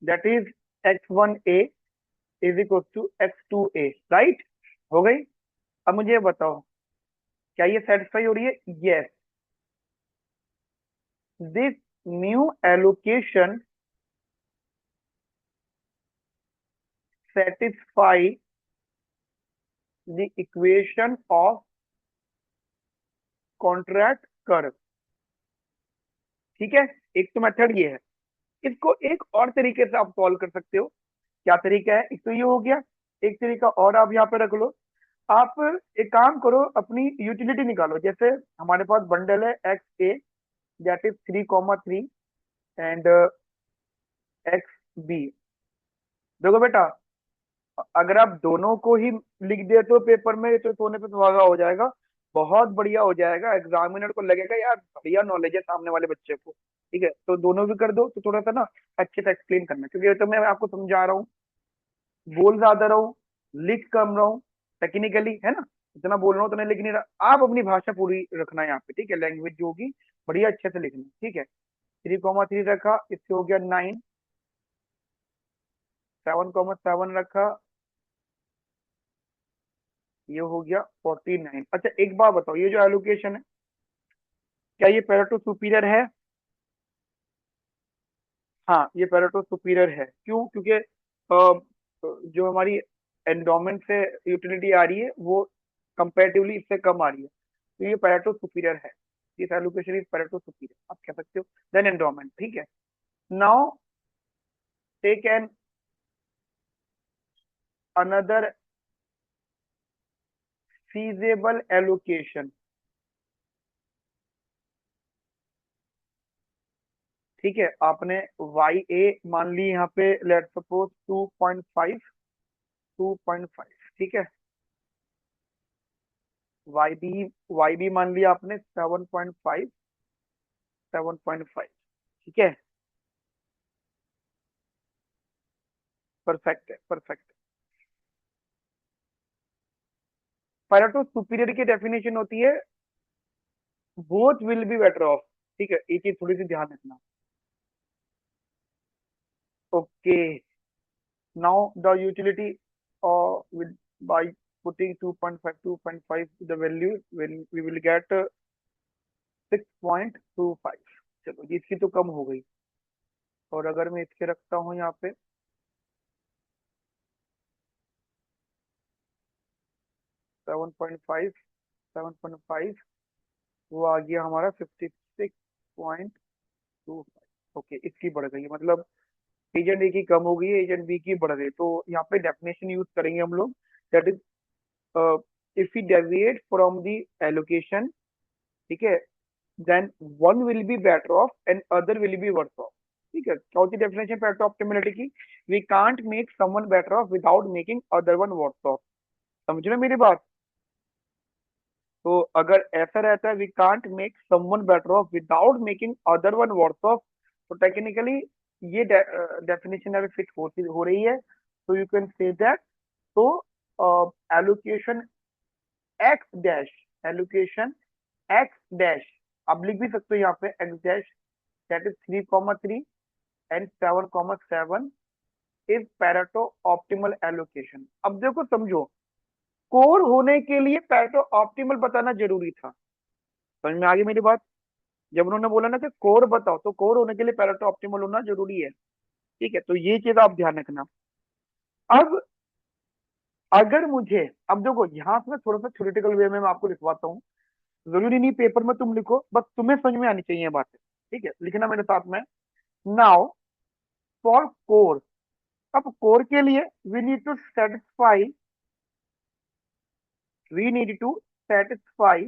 that is x1a is equal to x2a, right? हो गई। अब मुझे ये बताओ, क्या ये सेटिस्फाई हो रही है? Yes, this new allocation satisfy the equation of contract curve. ठीक है, एक तो मेथड ये है। इसको एक और तरीके से आप सॉल्व कर सकते हो। क्या तरीका है? एक तो ये हो गया, एक तरीका और आप यहाँ पे रख लो। आप एक काम करो, अपनी यूटिलिटी निकालो। जैसे हमारे पास बंडल है X A, that is 3,3 and X B. देखो बेटा, अगर आप दोनों को ही लिख दे तो पेपर में तो सोने पे सुहागा हो जाएगा, बहुत बढ़िया हो जाएगा। एग्जामिनर को लगेगा यार बढ़िया नॉलेज है सामने वाले बच्चे को। ठीक है, तो दोनों भी कर दो तो थोड़ा सा ना अच्छे से एक्सप्लेन करना, क्योंकि तो मैं आपको समझा रहा हूँ, बोल ज्यादा रहा हूँ, लिख कम रहा हूँ, टेक्निकली है ना, इतना बोल रहा हूँ तो नहीं लिख नहीं रहा। आप अपनी भाषा पूरी रखना है यहाँ पे, ठीक है? लैंग्वेज जो होगी बढ़िया अच्छे से लिखना, ठीक है? 3,3 रखा, इससे हो गया 9, 7,7 रखा, ये हो गया 49। अच्छा एक बात बताओ, ये जो एलोकेशन है, क्या ये पेरेटो सुपीरियर है? हाँ, ये पेरेटो सुपीरियर है। क्यों? क्योंकि जो हमारी एंडोमेंट से यूटिलिटी आ रही है वो कंपेरेटिवली इससे कम आ रही है, तो ये पेरेटो सुपीरियर है। This allocation is Pareto superior, आप कह सकते हो, देन एंडोमेंट। ठीक है, now take an another feasible allocation. ठीक है, आपने वाई ए मान ली यहाँ पे, लेट सपोज 2.5, 2.5। ठीक है, वाई बी मान लिया आपने 7.5, 7.5। ठीक है, परफेक्ट है, परफेक्ट। पैरेटो सुपीरियर की डेफिनेशन होती है both will be better of. ठीक है, ये चीज थोड़ी सी ध्यान रखना। Okay, now the utility with by putting 2.5, 2.5 the value when we will get 6.25। चलो जी, इसकी तो कम हो गई। और अगर मैं इसके रखता हूँ यहाँ पे 7.5, 7.5, वो आ गया हमारा 56.25। ओके, इसकी बढ़ गई, मतलब एजेंट ए की कम हो गई है, एजेंट बी की बढ़ गई। तो यहाँ पे डेफिनेशन यूज करेंगे हम लोग, that is if you deviate from the allocation, ठीक है, then one will be better off and other will be worse off. ठीक है, चौथी डेफिनेशन पेरेटो ऑप्टिमलिटी की, we can't make someone better off without making other one worse off. समझ रहे हो मेरी बात? तो अगर ऐसा रहता है, we can't make someone better off without making other one worse off, तो टेक्निकली ये डेफिनेशन अभी फिट होती हो रही है। तो यू कैन से दैट, तो allocation x dash, allocation x dash, आप लिख भी सकते हो यहाँ पे X dash, that is 3,3 and 7,7 is Pareto optimal allocation. अब देखो समझो, कोर होने के लिए पैरेटो ऑप्टिमल बताना जरूरी था। समझ में आ गई मेरी बात? जब उन्होंने बोला ना कि कोर बताओ, तो कोर होने के लिए पैरेटो ऑप्टिमल होना जरूरी है। ठीक है, तो ये चीज आप ध्यान रखना। अब अगर मुझे, अब देखो यहाँ से मैं थोड़ा सा थ्योरेटिकल वे में मैं आपको लिखवाता हूँ, जरूरी नहीं पेपर में तुम लिखो, बस तुम्हें समझ में आनी चाहिए बातें। ठीक है, लिखना मेरे साथ में। नाउ फॉर कोर, अब कोर के लिए we need to satisfy, we need to satisfy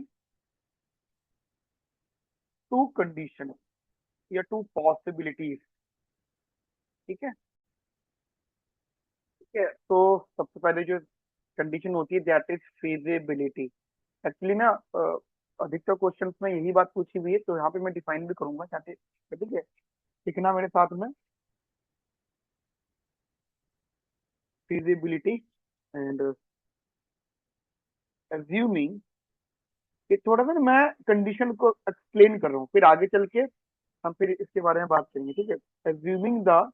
two condition या टू पॉसिबिलिटीज। ठीक है, ठीक है, तो सबसे पहले जो कंडीशन होती है दैट इज feasibility। एक्चुअली ना अधिकतर क्वेश्चंस में यही बात पूछी हुई है, तो यहाँ पे मैं डिफाइन भी करूंगा चाहते। ठीक है, लिखना मेरे साथ में। feasibility and assuming कि थोड़ा सा ना मैं कंडीशन को एक्सप्लेन कर रहा हूँ, फिर आगे चल के हम फिर इसके बारे में बात करेंगे, ठीक है। assuming the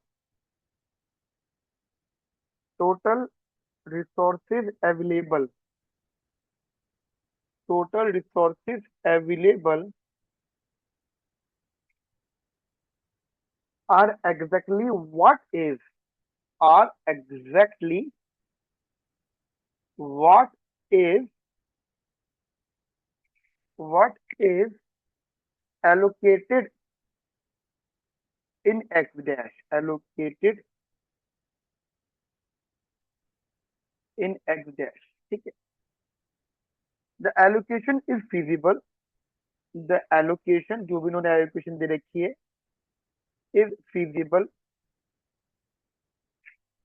total resources available, total resources available are exactly what is, are exactly what is, what is allocated in x dash, allocated in x dash, ठीक है। the allocation is feasible, the allocation जो भी इन्होंने allocation दे रखी है is feasible,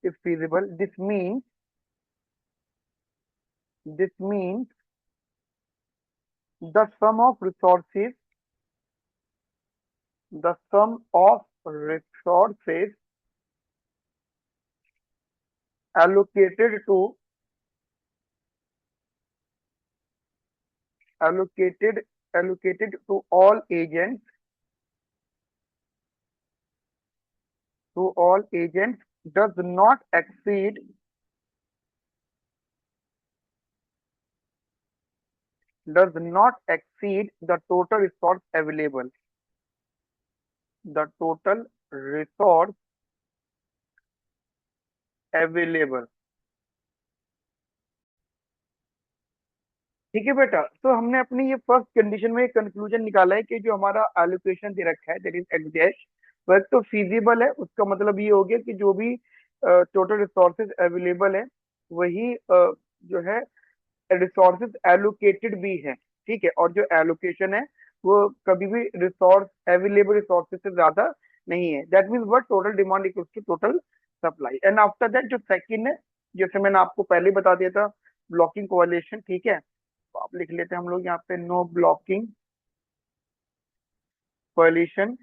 is feasible, this means the sum of resources, the sum of resources allocated to, allocated allocated to all agents, to all agents does not exceed, does not exceed the total resource available, the total resource available, ठीक है बेटा। तो हमने अपनी ये फर्स्ट कंडीशन में कंक्लूजन निकाला है कि जो हमारा एलोकेशन दे रखा है दैट इज एग्जैक्ट, वह तो फीजिबल है, उसका मतलब ये हो गया कि जो भी टोटल रिसोर्सेज अवेलेबल है वही जो है रिसोर्सेज एलोकेटेड भी है, ठीक है। और जो एलोकेशन है वो कभी भी रिसोर्स अवेलेबल रिसोर्सेज से ज्यादा नहीं है, that means what total demand equals to total supply. And after that जो सेकंड है, जैसे मैंने आपको पहले बता दिया था, ब्लॉकिंग कोएलिशन, ठीक है। तो आप लिख लेते हैं हम लोग यहाँ पे नो ब्लॉकिंग कोएलिशन,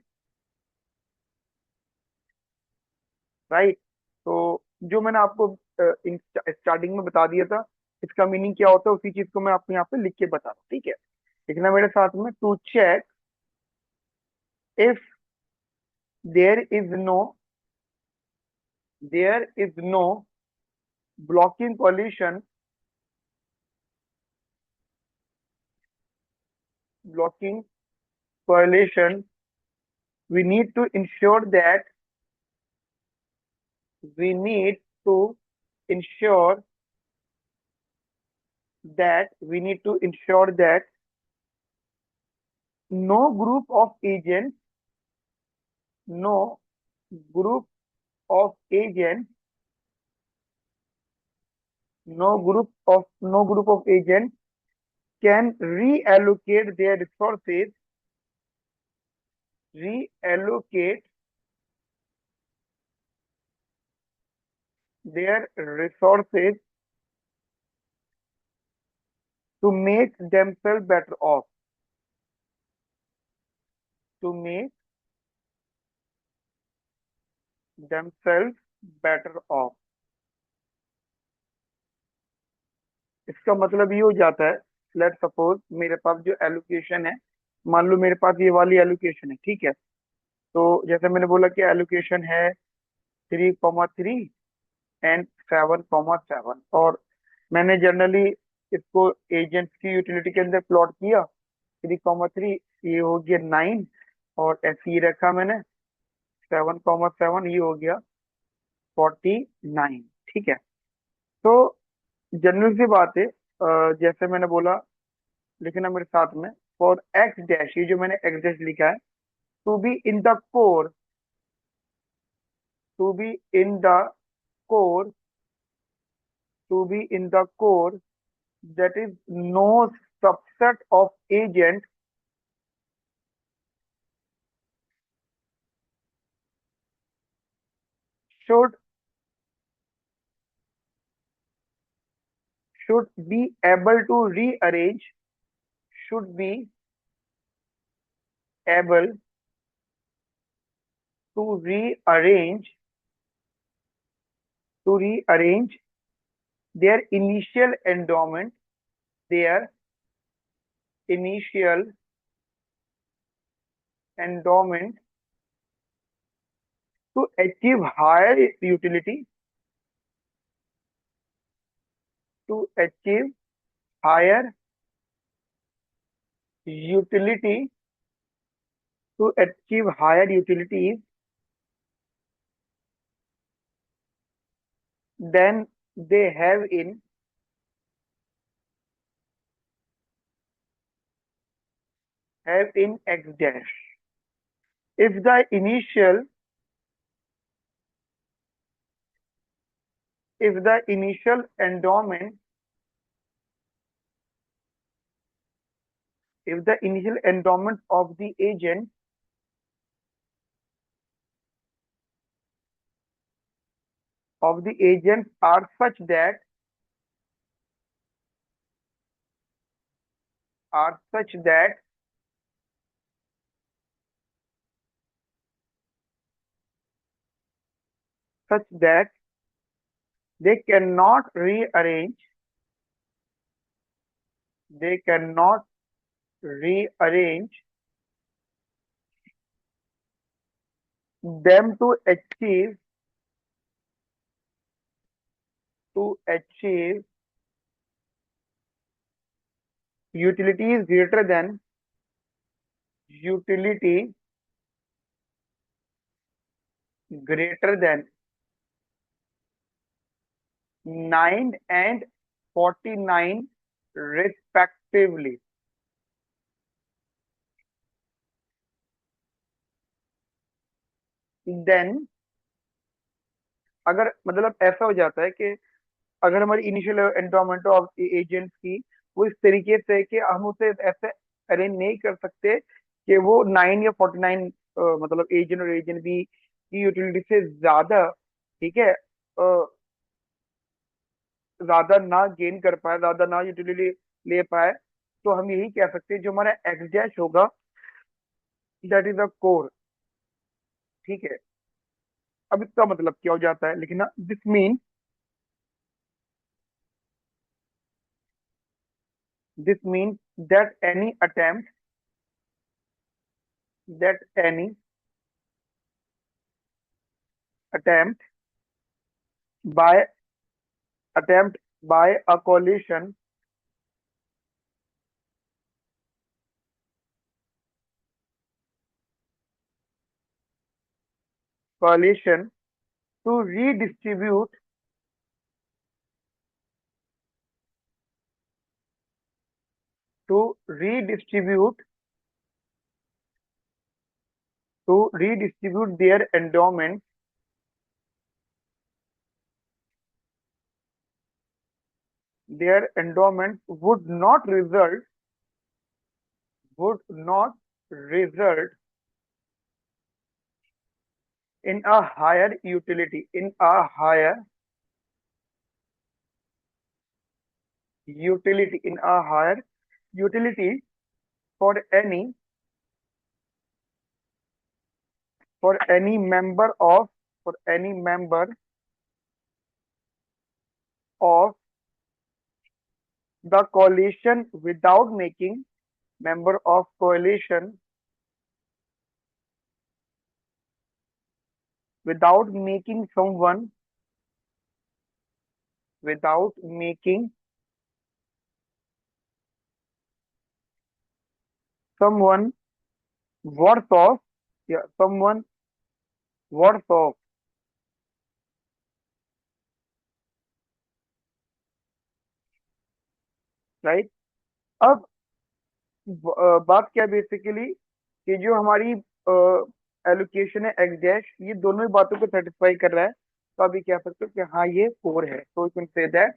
राइट। तो जो मैंने आपको स्टार्टिंग में बता दिया था, इसका मीनिंग क्या होता है उसी चीज को मैं आपको यहाँ पे लिख के बता रहा हूँ, ठीक है। लिखना मेरे साथ में, to check if there is no, there is no blocking coalition, blocking coalition, we need to ensure that, we need to ensure that, we need to ensure that no group of agents, no group of agents, no group of agents can reallocate their resources, reallocate their resources to make themselves better off, to make themselves better off। इसका मतलब ये हो जाता है, लेट सपोज मेरे पास जो एलोकेशन है, मान लो मेरे पास ये वाली एलोकेशन है, ठीक है। तो जैसे मैंने बोला कि एलोकेशन है 3,3 एंड 7,7, और मैंने जनरली इसको एजेंट्स की यूटिलिटी के अंदर प्लॉट किया, 3,3 ये हो गया 9, और ऐसे ही रखा मैंने 7,7 ये हो गया 49, ठीक है। तो जनरल सी बात है, जैसे मैंने बोला, लिखना मेरे साथ में, फॉर एक्स डैश, ये जो मैंने एक्स डैश लिखा है, to be in the core, to be in the core, to be in the core, that is no subset of agent should should be able to rearrange, should be able to rearrange to rearrange their their initial endowment to achieve higher utility, to achieve higher utility, to achieve higher utilities than they have in X dash. If the initial if the initial endowment if the initial endowment of the agents are such that such that they cannot rearrange they cannot rearrange them to achieve utilities utility greater than 9 and 49 respectively. Then अगर मतलब ऐसा हो जाता है कि अगर हमारी इनिशियल एंडोमेंट ऑफ एजेंट्स की वो इस तरीके से है कि हम उसे ऐसे अरेंज नहीं कर सकते कि वो 9 या 49 मतलब एजेंट और एजेंट बी की यूटिलिटी से ज्यादा, ठीक है, ज्यादा ना गेन कर पाए, ज्यादा ना यूटिलिटी ले पाए, तो हम यही कह सकते हैं जो हमारा एक्स डैश होगा दैट इज अ कोर। ठीक है, अब इसका मतलब क्या हो जाता है लिखना, this means that any attempt by attempt by a coalition to redistribute to redistribute their endowments would not result in a higher utility for any member of the coalition member of coalition without making someone worth of yeah someone worth of right। अब बात क्या बेसिकली कि जो हमारी एलोकेशन है एक्स डैश, ये दोनों ही बातों को सेटिस्फाई कर रहा है, तो अभी कह सकते हो कि हाँ ये कोर है, तो यू कैन से दैट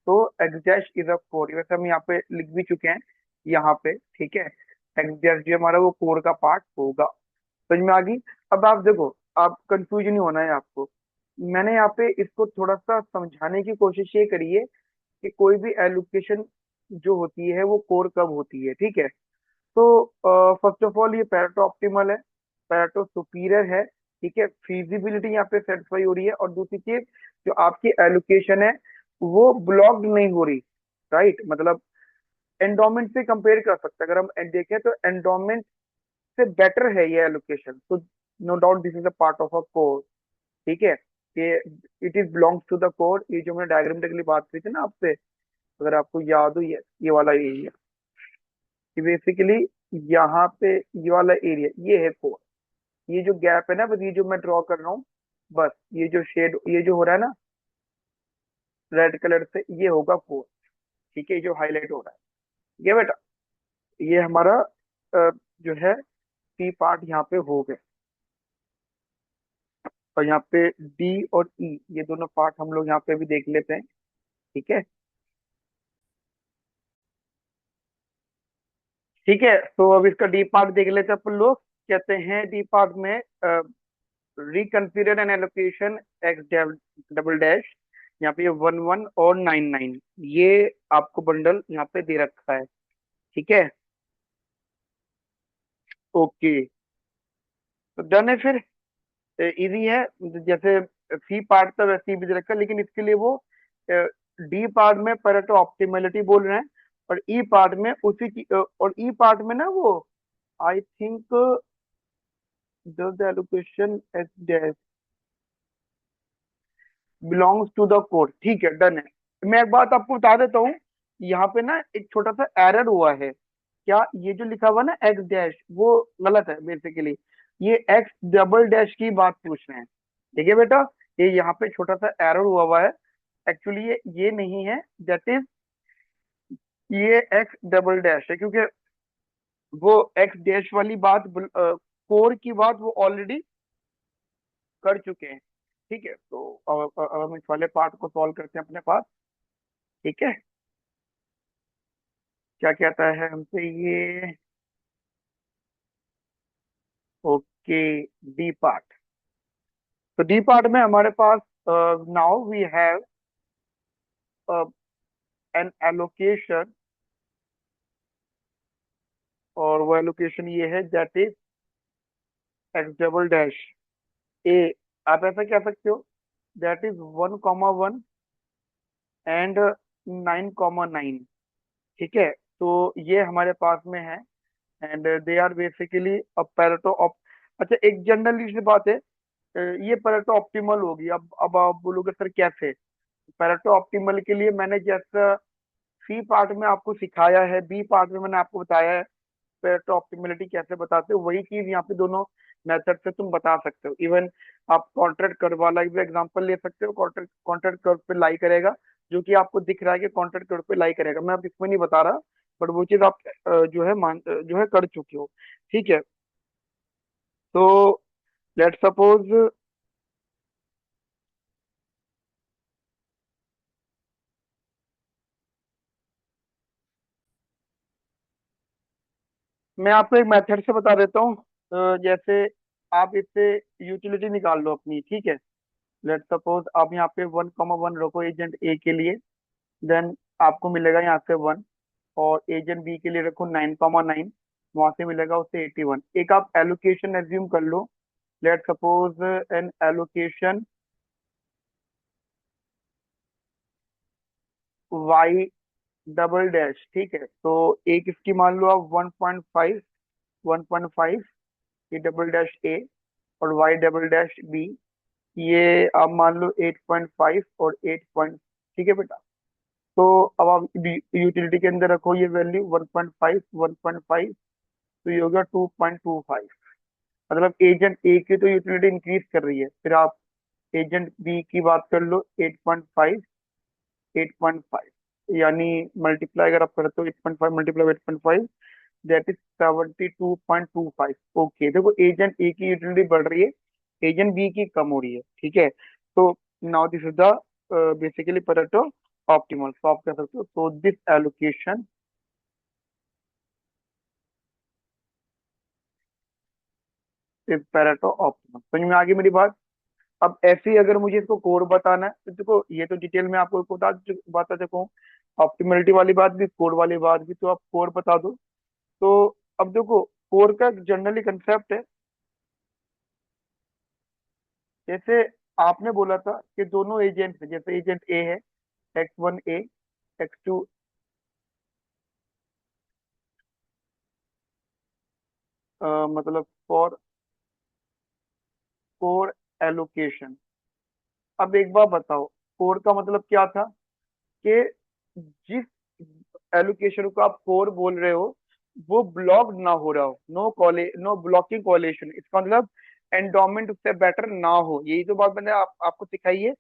तो x dash is a core. वैसे हम यहाँ पे लिख भी चुके हैं यहाँ पे, ठीक है, एक्स डैश जो हमारा वो कोर का पार्ट होगा। समझ में आ गई। अब आप देखो, आप कंफ्यूज नहीं होना है आपको, मैंने यहाँ पे इसको थोड़ा सा समझाने की कोशिश ये करी है कि कोई भी एलोकेशन जो होती है वो कोर कब होती है, ठीक है। तो फर्स्ट ऑफ ऑल ये पैरेटो ऑप्टिमल है, पैरेटो सुपीरियर है, ठीक है, फीजिबिलिटी यहाँ पे सेटिस्फाई हो रही है। और दूसरी चीज जो आपकी एलोकेशन है वो ब्लॉक्ड नहीं हो रही, राइट। मतलब एंडोमेंट से कंपेयर कर सकते हैं, अगर हम देखें तो एंडोमेंट से बेटर है ये एलोकेशन। तो no doubt this is a part of a core, ठीक है। ये it is belongs to the core. ये जो मैंने डायग्राम के लिए बात की थी ना आपसे, अगर आपको याद हो, ये वाला एरिया, कि बेसिकली यहाँ पे ये वाला एरिया ये है कोर। ये जो गैप है ना, बस ये जो मैं ड्रॉ कर रहा हूँ, बस ये जो शेड ये जो हो रहा है ना रेड कलर से, ये होगा कोर, ठीक है। ये जो हाईलाइट हो रहा है ये बेटा, ये हमारा जो है सी पार्ट यहाँ पे हो गया। और यहाँ पे डी और ई ये दोनों पार्ट हम लोग यहाँ पे भी देख लेते हैं, ठीक है। ठीक है, तो अब इसका डी पार्ट देख लेते हैं अपन लोग। कहते हैं डी पार्ट में reconfigure an allocation x double dash, यहाँ पे 11 और 99 ये आपको बंडल यहाँ पे दे रखा है, ठीक है। ओके, तो डन है फिर। इजी है, जैसे सी पार्ट था वैसे ही भी दे रखा है, लेकिन इसके लिए वो डी पार्ट में पैरेटो ऑप्टिमलिटी बोल रहे हैं, और ई पार्ट में और ई पार्ट में ना वो I think the allocation H dash belongs to the core, ठीक है डन है। मैं एक बात आपको बता देता हूँ, यहाँ पे ना एक छोटा सा एरर हुआ है। क्या ये जो लिखा हुआ ना एक्स डैश वो गलत है बेसिकली। ये एक्स डबल डैश की बात पूछ रहे हैं, ठीक है बेटा। ये यहाँ पे छोटा सा एरर हुआ है। एक्चुअली ये नहीं है, दैट इज ये एक्स डबल डैश है, क्योंकि वो एक्स डैश वाली बात कोर की बात वो ऑलरेडी कर चुके हैं, ठीक है। तो अब हम इस वाले पार्ट को सॉल्व करते हैं अपने पास, ठीक है। क्या कहता है हमसे ये, ओके, डी पार्ट। तो डी पार्ट में हमारे पास now we have an allocation, और वो एलोकेशन ये है that is x double dash a. आप ऐसा कह सकते हो, दैट इज 1,1 एंड 9,9, ठीक है। तो ये हमारे पास में है, and they are basically a Pareto off. अच्छा, एक जनरली सी बात है, ये पैरेटो ऑप्टिमल होगी। अब आप बोलोगे सर कैसे। पैरेटो ऑप्टिमल के लिए मैंने जैसा सी पार्ट में आपको सिखाया है, बी पार्ट में मैंने आपको बताया है पैरेटो ऑप्टिमलिटी कैसे बताते हो, वही चीज यहाँ पे दोनों मेथड से तुम बता सकते हो। इवन आप कॉन्ट्रैक्ट कर्व वाला भी एग्जांपल ले सकते हो। कॉन्ट्रैक्ट कॉन्ट्रैक्ट कर्व पे लाई करेगा, जो कि आपको दिख रहा है कि कॉन्ट्रैक्ट कर्व पे लाई करेगा। मैं अब इसमें नहीं बता रहा, बट वो चीज आप जो है जो है कर चुके हो, ठीक है। तो लेट सपोज मैं आपको एक मेथड से बता देता हूँ। जैसे आप इससे यूटिलिटी निकाल लो अपनी, ठीक है। लेट सपोज आप यहाँ पे 1,1 रखो एजेंट ए के लिए, देन आपको मिलेगा यहाँ से 1। और एजेंट बी के लिए रखो 9,9, वहां से मिलेगा उसे 81। एक आप एलोकेशन एज्यूम कर लो, let suppose an allocation y double dash, ठीक है। तो एक इसकी मान लो आप 1.5, 1.5 ये डबल डैश ए, और वाई डबल डैश बी ये आप मान लो 8.5 और 8 ठीक है बेटा। तो अब आप यूटिलिटी के अंदर रखो ये वैल्यू 1.5, 1.5, तो ये होगा 2.25। मतलब एजेंट ए की तो यूटिलिटी इंक्रीज कर रही है, फिर आप एजेंट बी की बात कर लो 8.5, 8.5 यानी मल्टीप्लाई अगर आप करते हो 8.5 मल्टीप्लाई 8.5, दैट इज 72.25। ओके, देखो एजेंट ए की यूटिलिटी बढ़ रही है, एजेंट बी की कम हो रही है, ठीक है। तो now this is the basically Pareto optimal. तो आप कह सकते हो, so this allocation is Pareto optimal. समझ में आ गई मेरी बात। अब ऐसे ही अगर मुझे इसको कोड बताना है, तो देखो ये तो डिटेल में आपको बता चुका हूँ, ऑप्टिमलिटी वाली बात भी, कोड वाली बात भी। तो आप कोड बता दो। तो अब देखो, कोड का जनरली कंसेप्ट है, जैसे आपने बोला था कि दोनों एजेंट है, जैसे एजेंट ए है, X1A, X2, मतलब फॉर कोर एलोकेशन। अब एक बार बताओ, कोर का मतलब क्या था कि जिस एलोकेशन को आप कोर बोल रहे हो वो ब्लॉक ना हो रहा हो, नो ब्लॉकिंग कॉलेशन, इसका मतलब एंडोमेंट उससे बेटर ना हो। यही तो बात मैंने आपको सिखाई है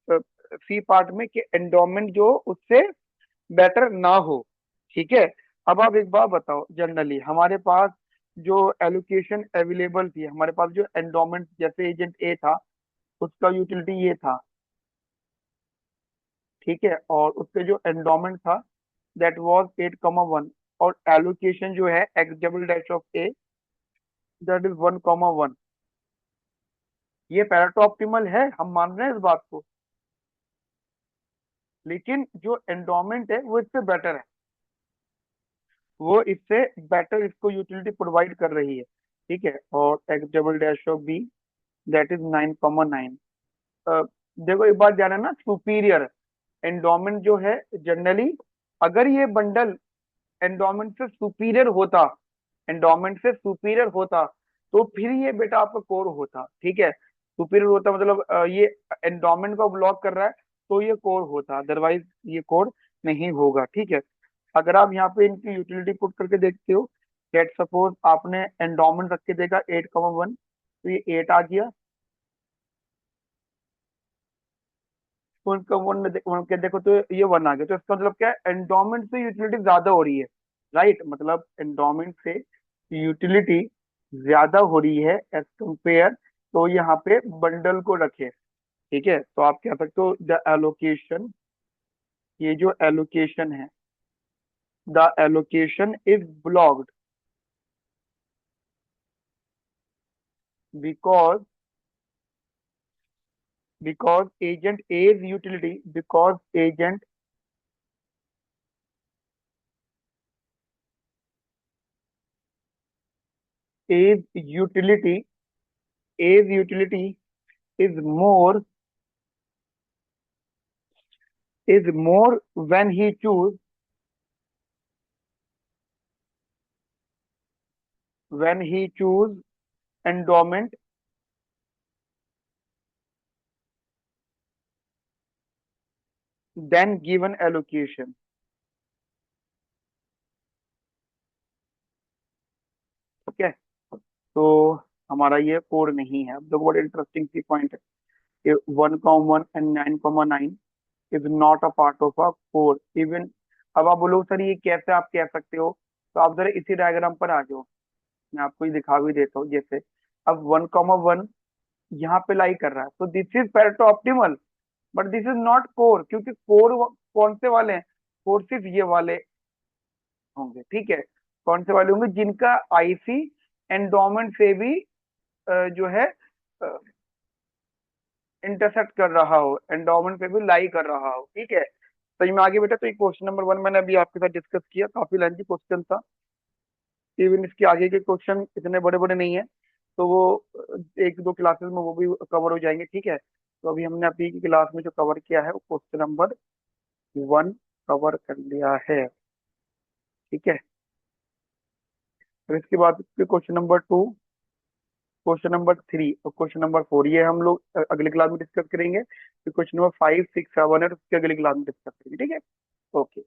सी पार्ट में, कि एंडोमेंट जो उससे बेटर ना हो। ठीक है। अब आप एक बात बताओ, जनरली हमारे पास जो एलोकेशन अवेलेबल थी, हमारे पास जो एंडोमेंट, जैसे एजेंट ए था, उसका यूटिलिटी ये था। ठीक है। और उसके जो एंडोमेंट था दैट वाज 8,1, और एलोकेशन जो है x double dash of A that is 1,1। ये पैरेटो ऑप्टिमल है, हम मान रहे हैं इस बात को, लेकिन जो एंडोमेंट है वो इससे बेटर है, वो इससे बेटर इसको यूटिलिटी प्रोवाइड कर रही है। ठीक है। और X double dash of B that is 9,9। देखो एक बात ध्यान है ना, सुपीरियर एंडोमेंट जो है जनरली, अगर ये बंडल एंडोमेंट से सुपीरियर होता तो फिर ये बेटा आपका कोर होता। ठीक है। सुपीरियर होता मतलब ये एंडोमेंट को ब्लॉक कर रहा है तो ये कोर होता, अदरवाइज ये कोर नहीं होगा। ठीक है। अगर आप यहाँ पे इनकी यूटिलिटी पुट करके देखते हो, लेट सपोज आपने एंडोमेंट रख के देखा 8,1, तो ये 8 आ गया। तो इनका वन के देखो तो ये 1 आ गया, तो इसका मतलब क्या है, एंडोमेंट से यूटिलिटी ज्यादा हो रही है। राइट, मतलब एंडोमेंट से यूटिलिटी ज्यादा हो रही है एज कंपेयर, तो यहाँ पे बंडल को रखे। ठीक है। तो आप कह सकते हो द एलोकेशन, ये जो एलोकेशन है, the allocation is blocked because agent as utility, because as utility as utility is more is more when he choose endowment than given allocation। ठीक है। तो हमारा ये कोड नहीं है। अब देखो बड़ा इंटरेस्टिंग सी पॉइंट है कि 1,1 and 9,9 is not a part of a code even. अब आप बोलो सर ये कैसे आप कह सकते हो, तो आप जरा इसी डायग्राम पर आ जाओ, मैं आपको ये दिखा भी देता हूँ। जैसे अब 1,1 यहाँ पे लाई कर रहा है, तो this is Pareto optimal, but this is not core, क्योंकि कोर कौन से वाले हैं, कोर सिर्फ ये वाले होंगे। ठीक है। कौन से वाले होंगे, जिनका आईसी एंडोमेंट से भी जो है इंटरसेक्ट कर रहा हो, एंडोमेंट पे भी लाई कर रहा हो। ठीक है। तो में आगे बेटा, तो ये क्वेश्चन नंबर 1 मैंने अभी आपके साथ डिस्कस किया, काफी लेंथी क्वेश्चन था। इवन इसके आगे के क्वेश्चन इतने बड़े बड़े नहीं है, तो वो एक दो क्लासेस में वो भी कवर हो जाएंगे। ठीक है। तो अभी हमने अभी की क्लास में जो कवर किया है वो क्वेश्चन नंबर 1 कवर कर लिया है। ठीक है। फिर इसके बाद क्वेश्चन नंबर 2, क्वेश्चन नंबर 3 और क्वेश्चन नंबर 4 ये हम लोग अगली क्लास में डिस्कस करेंगे। फिर क्वेश्चन नंबर 5, 6, 7 है तो उसके अगली क्लास में डिस्कस करेंगे। ठीक है। ओके।